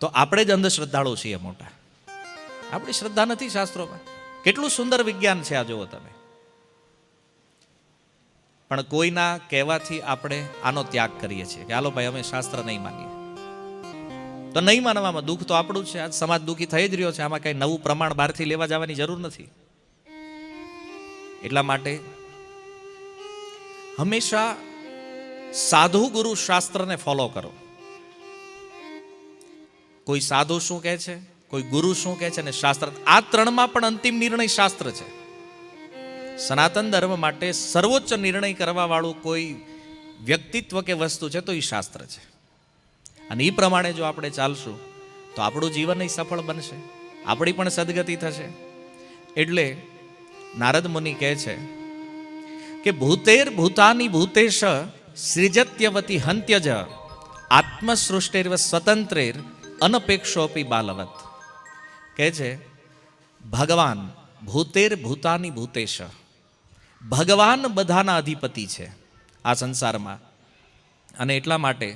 તો આપણે જ અંધશ્રદ્ધાળુ છીએ મોટા. આપણી શ્રદ્ધા નથી શાસ્ત્રોમાં. કેટલું સુંદર વિજ્ઞાન છે આ જુઓ તમે. પણ કોઈના કહેવાથી આપણે આનો ત્યાગ કરીએ છીએ કે હાલો ભાઈ અમે શાસ્ત્ર નહીં માનીએ. તો નહીં માનવામાં દુઃખ તો આપણું છે. આજ સમાજ દુઃખી થઈ જ રહ્યો છે. આમાં કઈ નવું પ્રમાણ બહારથી લેવા જવાની જરૂર નથી. એટલા માટે હંમેશા સાધુ ગુરુ શાસ્ત્રને ફોલો કરો. કોઈ સાધુ શું કહે છે, કોઈ ગુરુ શું કહે છે, અને શાસ્ત્ર, આ ત્રણમાં પણ અંતિમ નિર્ણય શાસ્ત્ર છે. સનાતન ધર્મ માટે સર્વોચ્ચ નિર્ણય કરવા વાળું કોઈ વ્યક્તિત્વ કે વસ્તુ છે તો એ શાસ્ત્ર છે. અને એ પ્રમાણે જો આપણે ચાલશું તો આપણું જીવન સફળ બનશે, આપણી પણ સદગતિ થશે. એટલે નારદ મુનિ કહે છે કે ભૂતેર ભૂતાની ભૂતેશ સૃજત્યવતી હંત્યજ આત્મસૃષ્ટિર્વ સ્વતંત્રેર અનપેક્ષોપી બાલવત. કહે છે ભગવાન ભૂતેર ભૂતાની ભૂતેશ, ભગવાન બધાના અધિપતિ છે આ સંસારમાં. અને એટલા માટે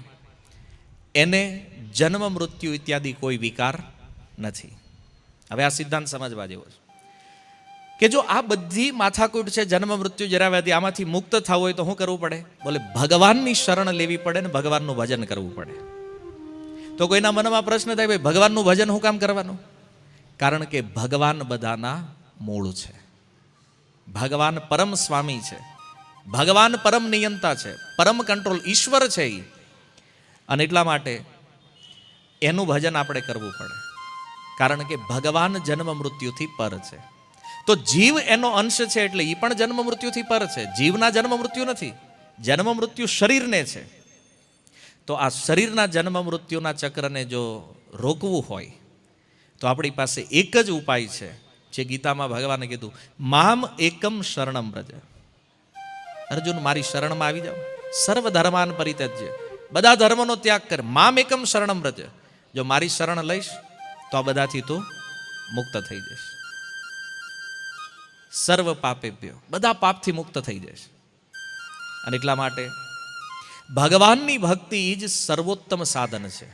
એને જન્મ મૃત્યુ ઇત્યાદિ કોઈ વિકાર નથી. હવે આ સિદ્ધાંત સમજવા જેવો છે કે જો આ બધી માથાકૂટ છે, જન્મ મૃત્યુ જરા વ્યાધિ, આમાંથી મુક્ત થવું હોય તો શું કરવું પડે? બોલે ભગવાનની શરણ લેવી પડે ને ભગવાનનું ભજન કરવું પડે. તો કોઈના મનમાં પ્રશ્ન થાય ભાઈ ભગવાનનું ભજન શું કામ કરવાનું? કારણ કે ભગવાન બધાના મૂળ છે. ભગવાન પરમ સ્વામી છે, ભગવાન પરમ નિયંતા છે, પરમ કંટ્રોલ ઈશ્વર છે એ. અને એટલા માટે એનું ભજન આપણે કરવું પડે. કારણ કે ભગવાન જન્મ મૃત્યુથી પર છે. તો જીવ એનો અંશ છે એટલે એ પણ જન્મ મૃત્યુથી પર છે. જીવના જન્મ મૃત્યુ નથી, જન્મ મૃત્યુ શરીરને છે. તો આ શરીરના જન્મ મૃત્યુના ચક્રને જો રોકવું હોય તો આપણી પાસે એક જ ઉપાય છે, જે ગીતામાં ભગવાને કીધું મામ એકમ શરણમ વ્રજ. અર્જુન મારી શરણમાં આવી જાઓ, સર્વ ધર્માન પરિત્યજ્ય, બધા ધર્મનો ત્યાગ કર, મામ એકમ શરણમ વ્રજ. જો મારી શરણ લઈશ તો આ બધાથી તું મુક્ત થઈ જઈશ. સર્વ પાપેભ્યો, બધા પાપથી મુક્ત થઈ જઈશ. અને એટલા માટે ભગવાનની ભક્તિ જ સર્વોત્તમ સાધન છે.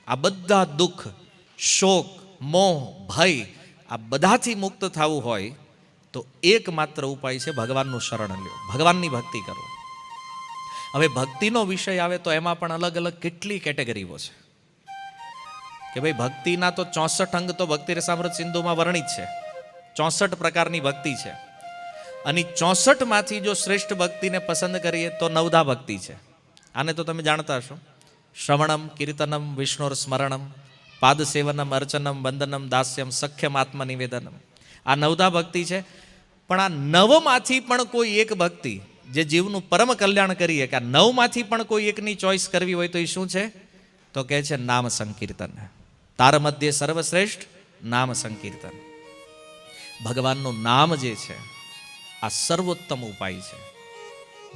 આ બધા દુઃખ, શોક, મોહ, ભય, આ બધાથી મુક્ત થવું હોય તો એકમાત્ર ઉપાય છે ભગવાનનું શરણ લ્યો, ભગવાનની ભક્તિ કરો. હવે ભક્તિનો વિષય આવે તો એમાં પણ અલગ અલગ કેટલી કેટેગરીઓ છે કે ભાઈ ભક્તિના તો 64 અંગ તો ભક્તિ રસામૃત સિંધુમાં વર્ણિત છે. 64 પ્રકારની ભક્તિ છે. અને 64 માંથી જો શ્રેષ્ઠ ભક્તિને પસંદ કરીએ તો નવધા ભક્તિ છે. આને તો તમે જાણતા હશો. શ્રવણમ, કીર્તનમ, વિષ્ણુર સ્મરણમ, પાદ સેવનમ, અર્ચનમ, વંદનમ, દાસ્યમ, સખ્યમ, આત્મ નિવેદનમ. આ નવધા ભક્તિ છે. પણ આ નવમાંથી પણ કોઈ એક ભક્તિ જે જીવનું પરમ કલ્યાણ કરીએ, કે આ નવમાંથી પણ કોઈ એકની ચોઈસ કરવી હોય તો એ શું છે? તો કહે છે નામ સંકીર્તન. તાર મધ્ય સર્વશ્રેષ્ઠ નામ સંકીર્તન. ભગવાનનું નામ જે છે આ સર્વોત્તમ ઉપાય છે.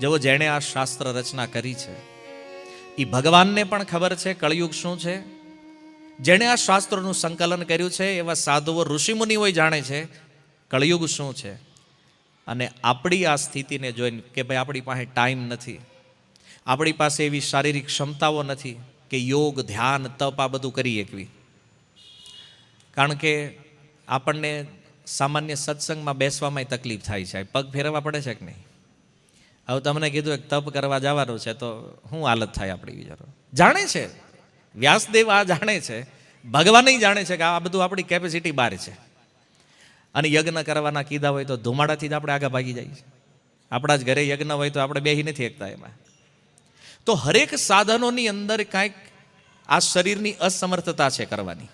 જેવો જેણે આ શાસ્ત્ર રચના કરી છે એ ભગવાનને પણ ખબર છે કળિયુગ શું છે. જેણે આ શાસ્ત્રોનું સંકલન કર્યું છે એવા સાધુઓ, ઋષિમુનિઓ જાણે છે કળિયુગ શું છે. અને આપણી આ સ્થિતિને જોઈને કે ભાઈ આપણી પાસે ટાઈમ નથી, આપણી પાસે એવી શારીરિક ક્ષમતાઓ નથી કે યોગ, ધ્યાન, તપ આ બધું કરી શકવી. કારણ કે આપણને સામાન્ય સત્સંગમાં બેસવામાં તકલીફ થાય છે, પગ ફેરવવા પડે છે કે નહીં. હવે તમને કીધું એક તપ કરવા જવાનું છે તો શું હાલત થાય આપણી, વિચારો. જાણે છે વ્યાસદેવ, આ જાણે છે, ભગવાન જાણે છે કે આ બધું આપણી કેપેસિટી બહાર છે. અને યજ્ઞ કરવાના કીધા હોય તો ધુમાડાથી જ આપણે આગળ ભાગી જઈએ. આપણા જ ઘરે યજ્ઞ હોય તો આપણે બેસી નથી શકતા એમાં. તો હરેક સાધનોની અંદર કાંઈક આ શરીરની અસમર્થતા છે કરવાની.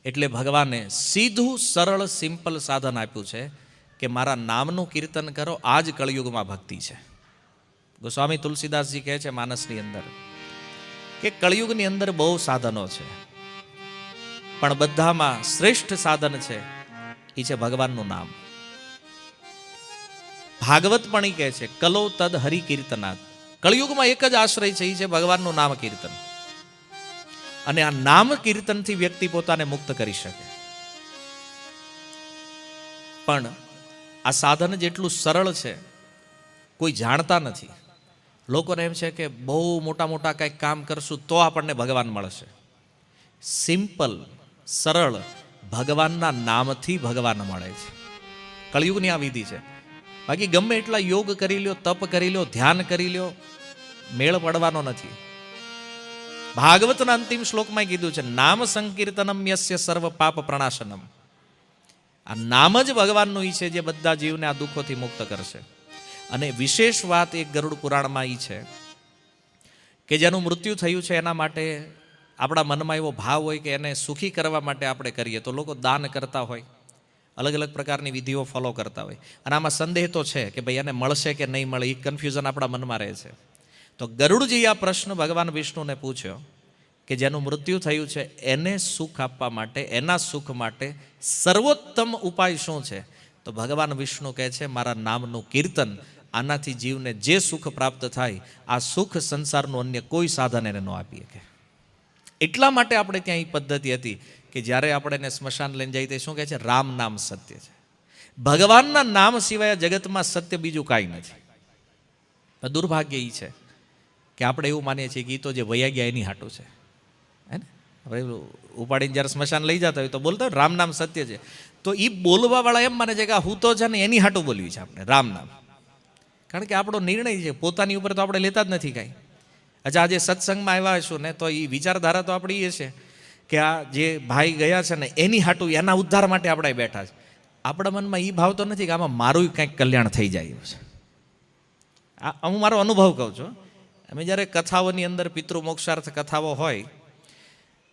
એટલે ભગવાને સીધું, સરળ, સિમ્પલ સાધન આપ્યું છે કે મારા નામનું કીર્તન કરો. આ જ કળિયુગમાં ભક્તિ છે. ગોસ્વામી તુલસીદાસજી કહે છે માનસની અંદર કે કળિયુગની અંદર બહુ સાધનો છે, પણ બધામાં શ્રેષ્ઠ સાધન છે એ છે ભગવાનનું નામ. ભાગવત પણ ઈ કહે છે કલો તદ હરિ કીર્તનાથ. કળિયુગમાં એક જ આશ્રય છે, એ છે ભગવાનનું નામ કીર્તન. અને આ નામ કીર્તનથી વ્યક્તિ પોતાને મુક્ત કરી શકે. પણ આ સાધન જેટલું સરળ છે કોઈ જાણતા નથી. લોકોને એમ છે કે બહુ મોટા મોટા કંઈક કામ કરશું તો આપણને ભગવાન મળશે. સિમ્પલ સરળ ભગવાનના નામથી ભગવાન મળે છે. કળિયુગની આ વિધિ છે. બાકી ગમે એટલા યોગ કરી લ્યો, તપ કરી લ્યો, ધ્યાન કરી લ્યો, મેળ પડવાનો નથી. ભાગવતના અંતિમ શ્લોકમાં કીધું છે નામ સંકીર્તનમ યસ્ય સર્વ પાપ પ્રણાશનમ. આ નામ જ ભગવાનનું ઈ છે જે બધા જીવને આ દુઃખોથી મુક્ત કરશે. અને વિશેષ વાત એક ગરુડ પુરાણમાં ઈ છે કે જેનું મૃત્યુ થયું છે એના માટે આપણા મનમાં એવો ભાવ હોય કે એને સુખી કરવા માટે આપણે કરીએ તો લોકો દાન કરતા હોય, અલગ અલગ પ્રકારની વિધિઓ ફોલો કરતા હોય. અને આમાં સંદેહ તો છે કે ભાઈ એને મળશે કે નહીં મળે, એ કન્ફ્યુઝન આપણા મનમાં રહે છે. તો ગરુડજી આ પ્રશ્ન ભગવાન વિષ્ણુને પૂછ્યો કે જેનું મૃત્યુ થયું છે એને સુખ આપવા માટે, એના સુખ માટે સર્વોત્તમ ઉપાય શું છે? તો ભગવાન વિષ્ણુ કહે છે મારા નામનું કીર્તન, આનાથી જીવને જે સુખ પ્રાપ્ત થાય આ સુખ સંસારનું અન્ય કોઈ સાધન એને ન આપી શકે. એટલા માટે આપણે ત્યાં એ પદ્ધતિ હતી કે જ્યારે આપણે એને સ્મશાન લઈને જઈએ તે શું કહે છે? રામ નામ સત્ય છે. ભગવાનના નામ સિવાય જગતમાં સત્ય બીજું કાંઈ નથી. દુર્ભાગ્ય એ છે કે આપણે એવું માનીએ છીએ કે એ તો જે વયા ગયા એની હાટું છે, હે ને? હવે ઉપાડીને જ્યારે સ્મશાન લઈ જતા હોય તો બોલતા હોય રામ નામ સત્ય છે. તો એ બોલવાવાળા એમ માને છે કે હું તો છે ને એની હાટું બોલ્યું છે આપણે રામ નામ. કારણ કે આપણો નિર્ણય છે, પોતાની ઉપર તો આપણે લેતા જ નથી કાંઈ. અચ્છા, આજે સત્સંગમાં આવ્યા હશું ને તો એ વિચારધારા તો આપણી એ છે કે આ જે ભાઈ ગયા છે ને એની હાટું, એના ઉદ્ધાર માટે આપણે બેઠા છે. આપણા મનમાં એ ભાવ તો નથી કે આમાં મારું કંઈક કલ્યાણ થઈ જાય એવું છે. હું મારો અનુભવ કહું છું. અમે જ્યારે કથાઓની અંદર પિતૃ મોક્ષાર્થ કથાઓ હોય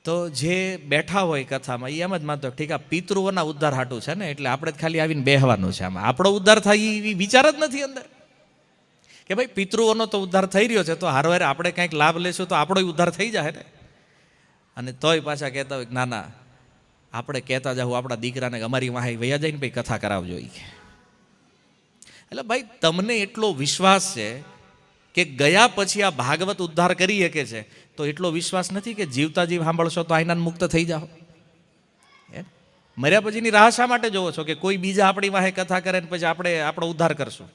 તો જે બેઠા હોય કથામાં એ એમ જ માનતો ઠીક આ પિતૃઓના ઉદ્ધાર હાટું છે ને એટલે આપણે જ ખાલી આવીને બેહવાનું છે, આમાં આપણો ઉદ્ધાર થાય એ વિચાર જ નથી અંદર કે ભાઈ પિતૃઓનો તો ઉદ્ધાર થઈ રહ્યો છે તો હારવારે આપણે કંઈક લાભ લેશું તો આપણો ઉદ્ધાર થઈ જાય ને. અને તોય પાછા કહેતા હોય કે ના ના આપણે કહેતા જાઉં આપણા દીકરાને અમારી વાહે વયા જઈને ભાઈ કથા કરાવજો. એટલે ભાઈ તમને એટલો વિશ્વાસ છે કે ગયા પછી આ ભાગવત ઉદ્ધાર કરી શકે છે તો એટલો વિશ્વાસ નથી કે જીવતા જીવ સાંભળશો તો આઈના મુક્ત થઈ જાઓ. મર્યા પછીની રાહ શા માટે જોવો છો કે કોઈ બીજા આપણી વાહે કથા કરે ને પછી આપણે આપણો ઉદ્ધાર કરશું?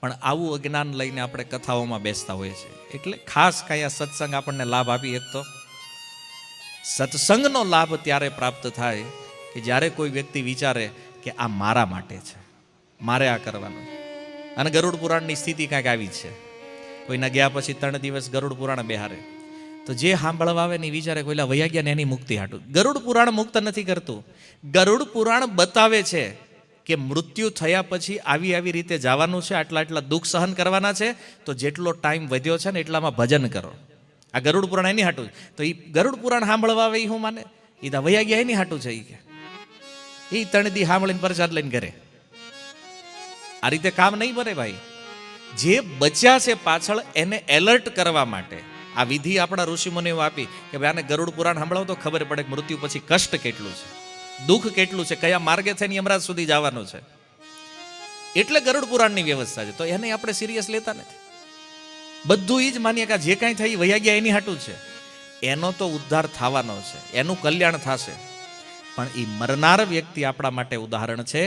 પણ આવું અજ્ઞાન લઈને આપણે કથાઓમાં બેસતા હોઈએ છીએ. એટલે ખાસ કાંઈ આ સત્સંગ આપણને લાભ આપી એક તો સત્સંગનો લાભ ત્યારે પ્રાપ્ત થાય કે જ્યારે કોઈ વ્યક્તિ વિચારે કે આ મારા માટે છે, મારે આ કરવાનું. અને ગરુડ પુરાણની સ્થિતિ કાંઈક આવી જ છે. કોઈના ગયા પછી 3 દિવસ ગરુડ પુરાણ બેહારે તો જે સાંભળવા આવે ને વિચારે કોઈલા વૈયા ગયા ને એની મુક્તિ હાટું. ગરુડ પુરાણ મુક્ત નથી કરતું. ગરુડ પુરાણ બતાવે છે કે મૃત્યુ થયા પછી આવી રીતે જવાનું છે, આટલા દુઃખ સહન કરવાના છે, તો જેટલો ટાઈમ વધ્યો છે ને એટલામાં ભજન કરો. આ ગરુડ પુરાણ એની હાટું. તો એ ગરુડ પુરાણ સાંભળવા આવે એ હું માને એ તો વૈયા ગયા એની હાટું છે. એ 3 દી સાંભળીને પ્રસાદ લઈને ઘરે. આ રીતે કામ નહીં બને ભાઈ. જે બચ્યા છે પાછળ એને એલર્ટ કરવા માટે આ વિધિ આપણા ઋષિમુનિઓ આપી કે ભાઈ આને ગરુડ પુરાણ સાંભળાવો તો ખબર પડે કે મૃત્યુ પછી કષ્ટ કેટલું છે, દુઃખ કેટલું છે, કયા માર્ગે થઈને યમરાજ સુધી જવાનું છે. એટલે ગરુડ પુરાણની વ્યવસ્થા છે. તો એને આપણે સિરિયસ લેતા નથી. બધું એ જ માનીએ કે જે કાંઈ થઈ વયા ગયા એની હાટું છે. એનો તો ઉદ્ધાર થવાનો છે, એનું કલ્યાણ થશે. પણ એ મરનાર વ્યક્તિ આપણા માટે ઉદાહરણ છે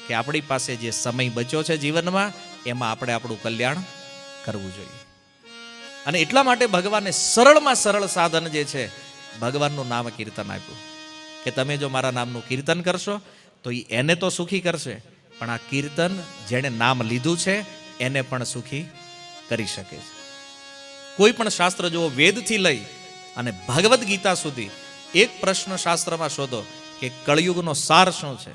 કે આપણી પાસે જે સમય બચ્યો છે જીવનમાં એમાં આપણે આપણું કલ્યાણ કરવું જોઈએ. અને એટલા માટે ભગવાને સરળમાં સરળ સાધન જે છે ભગવાનનું નામ કીર્તન આપ્યું કે તમે જો મારા નામનું કીર્તન કરશો તો એને તો સુખી કરશે, પણ આ કીર્તન જેણે નામ લીધું છે એને પણ સુખી કરી શકે છે. કોઈ પણ શાસ્ત્ર જુઓ, વેદથી લઈ અને ભગવદ્ ગીતા સુધી એક પ્રશ્ન શાસ્ત્રમાં શોધો કે કળિયુગનો સાર શું છે,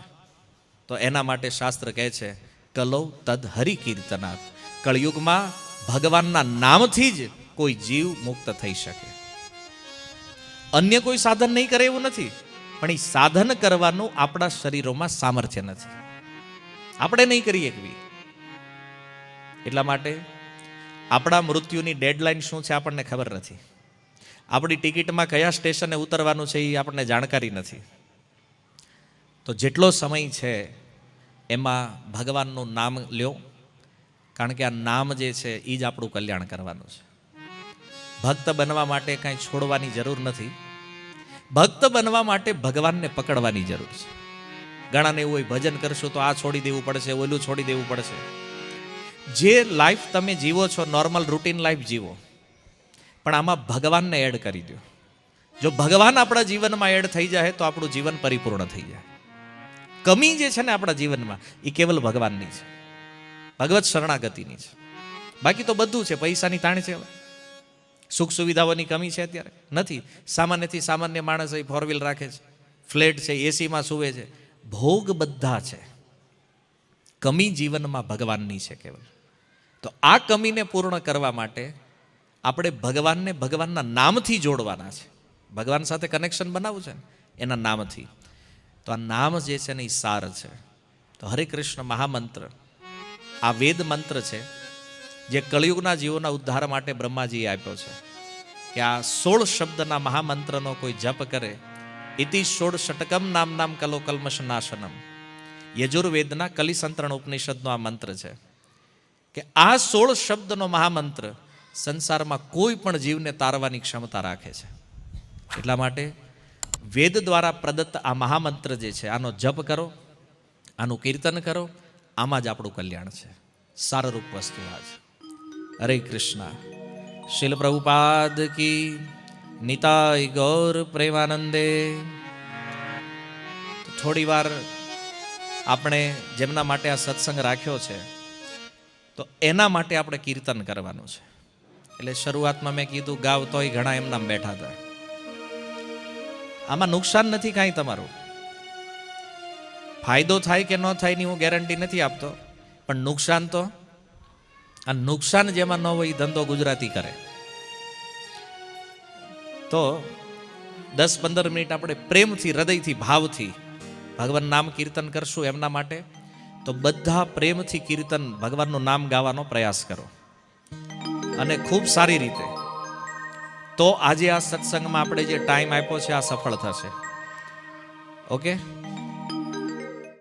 તો એના માટે શાસ્ત્ર કહે છે કલૌ તદ હરિ કીર્તનાથ. કળિયુગમાં ભગવાનના નામથી જ કોઈ જીવ મુક્ત થઈ શકે. અન્ય કોઈ સાધન નહીં કરે એવું નથી, પણ એ સાધન કરવાનું આપણા શરીરોમાં સામર્થ્ય નથી, આપણે નહીં કરી શકવી. એટલા માટે આપણા મૃત્યુની ડેડલાઇન શું છે આપણને ખબર નથી. આપણી ટિકિટમાં કયા સ્ટેશને ઉતરવાનું છે એ આપણને જાણકારી નથી. તો જેટલો સમય છે એમાં ભગવાનનું નામ લ્યો, કારણ કે આ નામ જે છે એ જ આપણું કલ્યાણ કરવાનું છે. ભક્ત બનવા માટે કાંઈ છોડવાની જરૂર નથી. ભક્ત બનવા માટે ભગવાનને પકડવાની જરૂર છે. ઘણાને એવું હોય ભજન કરશું તો આ છોડી દેવું પડશે, ઓલું છોડી દેવું પડશે. જે લાઈફ તમે જીવો છો નોર્મલ રૂટીન લાઈફ જીવો, પણ આમાં ભગવાનને એડ કરી દો. જો ભગવાન આપણા જીવનમાં એડ થઈ જાય તો આપણું જીવન પરિપૂર્ણ થઈ જાય. કમી જે છે ને આપણા જીવનમાં એ કેવલ ભગવાનની છે, ભગવત શરણાગતિની છે. બાકી તો બધું છે, પૈસાની તાણ છે, સુખ સુવિધાઓની કમી છે અત્યારે નથી. સામાન્યથી સામાન્ય માણસ એ 4 વ્હીલ રાખે છે, ફ્લેટ છે, એસીમાં સૂવે છે, ભોગ બધા છે. કમી જીવનમાં ભગવાનની છે કેવલ. તો આ કમીને પૂર્ણ કરવા માટે આપણે ભગવાનને ભગવાનના નામથી જોડવાના છે. ભગવાન સાથે કનેક્શન બનાવવું છે ને એના નામથી. તો આ નામ જે છે ને એ સાર છે. તો હરે કૃષ્ણ મહામંત્ર આ વેદ મંત્ર છે જે કળિયુગના જીવોના ઉદ્ધાર માટે બ્રહ્માજીએ આપ્યો છે. કે આ 16 શબ્દના મહામંત્રનો કોઈ જપ કરે, ઇતિ ષોડશટકમ નામ કલો કલ્મશ નાશનમ, યજુર્વેદના કલિસંતરણ ઉપનિષદનો આ મંત્ર છે. કે આ 16 શબ્દનો મહામંત્ર સંસારમાં કોઈ પણ જીવને તારવાની ક્ષમતા રાખે છે. એટલા માટે વેદ દ્વારા પ્રદત્ત આ મહામંત્ર જે છે આનો જપ કરો, આનું કીર્તન કરો, આમાં જ આપણું કલ્યાણ છે. સારરૂપ વસ્તુ આ છે. હરે કૃષ્ણ. શીલ પ્રભુપાદ કી નિતાય ગૌર પ્રેમાનંદે. થોડી વાર આપણે જેમના માટે આ સત્સંગ રાખ્યો છે તો એના માટે આપણે કીર્તન કરવાનું છે. એટલે શરૂઆતમાં મેં કીધું ગાવ તોય ઘણા એમનામ બેઠા હતા. આમાં નુકસાન નથી કાંઈ તમારું. ફાયદો થાય કે ન થાય ની હું ગેરંટી નથી આપતો, પણ નુકસાન તો, આ નુકસાન જેમાં ન હોય એ ધંધો ગુજરાતી કરે. તો 10-15 મિનિટ આપણે પ્રેમથી, હૃદયથી, ભાવથી ભગવાન નામ કીર્તન કરશું એમના માટે. તો બધા પ્રેમથી કીર્તન ભગવાનનું નામ ગાવાનો પ્રયાસ કરો અને ખૂબ સારી રીતે. તો આજે આ સત્સંગમાં આપણે જે ટાઈમ આપ્યો છે આ સફળ થશે. ઓકે.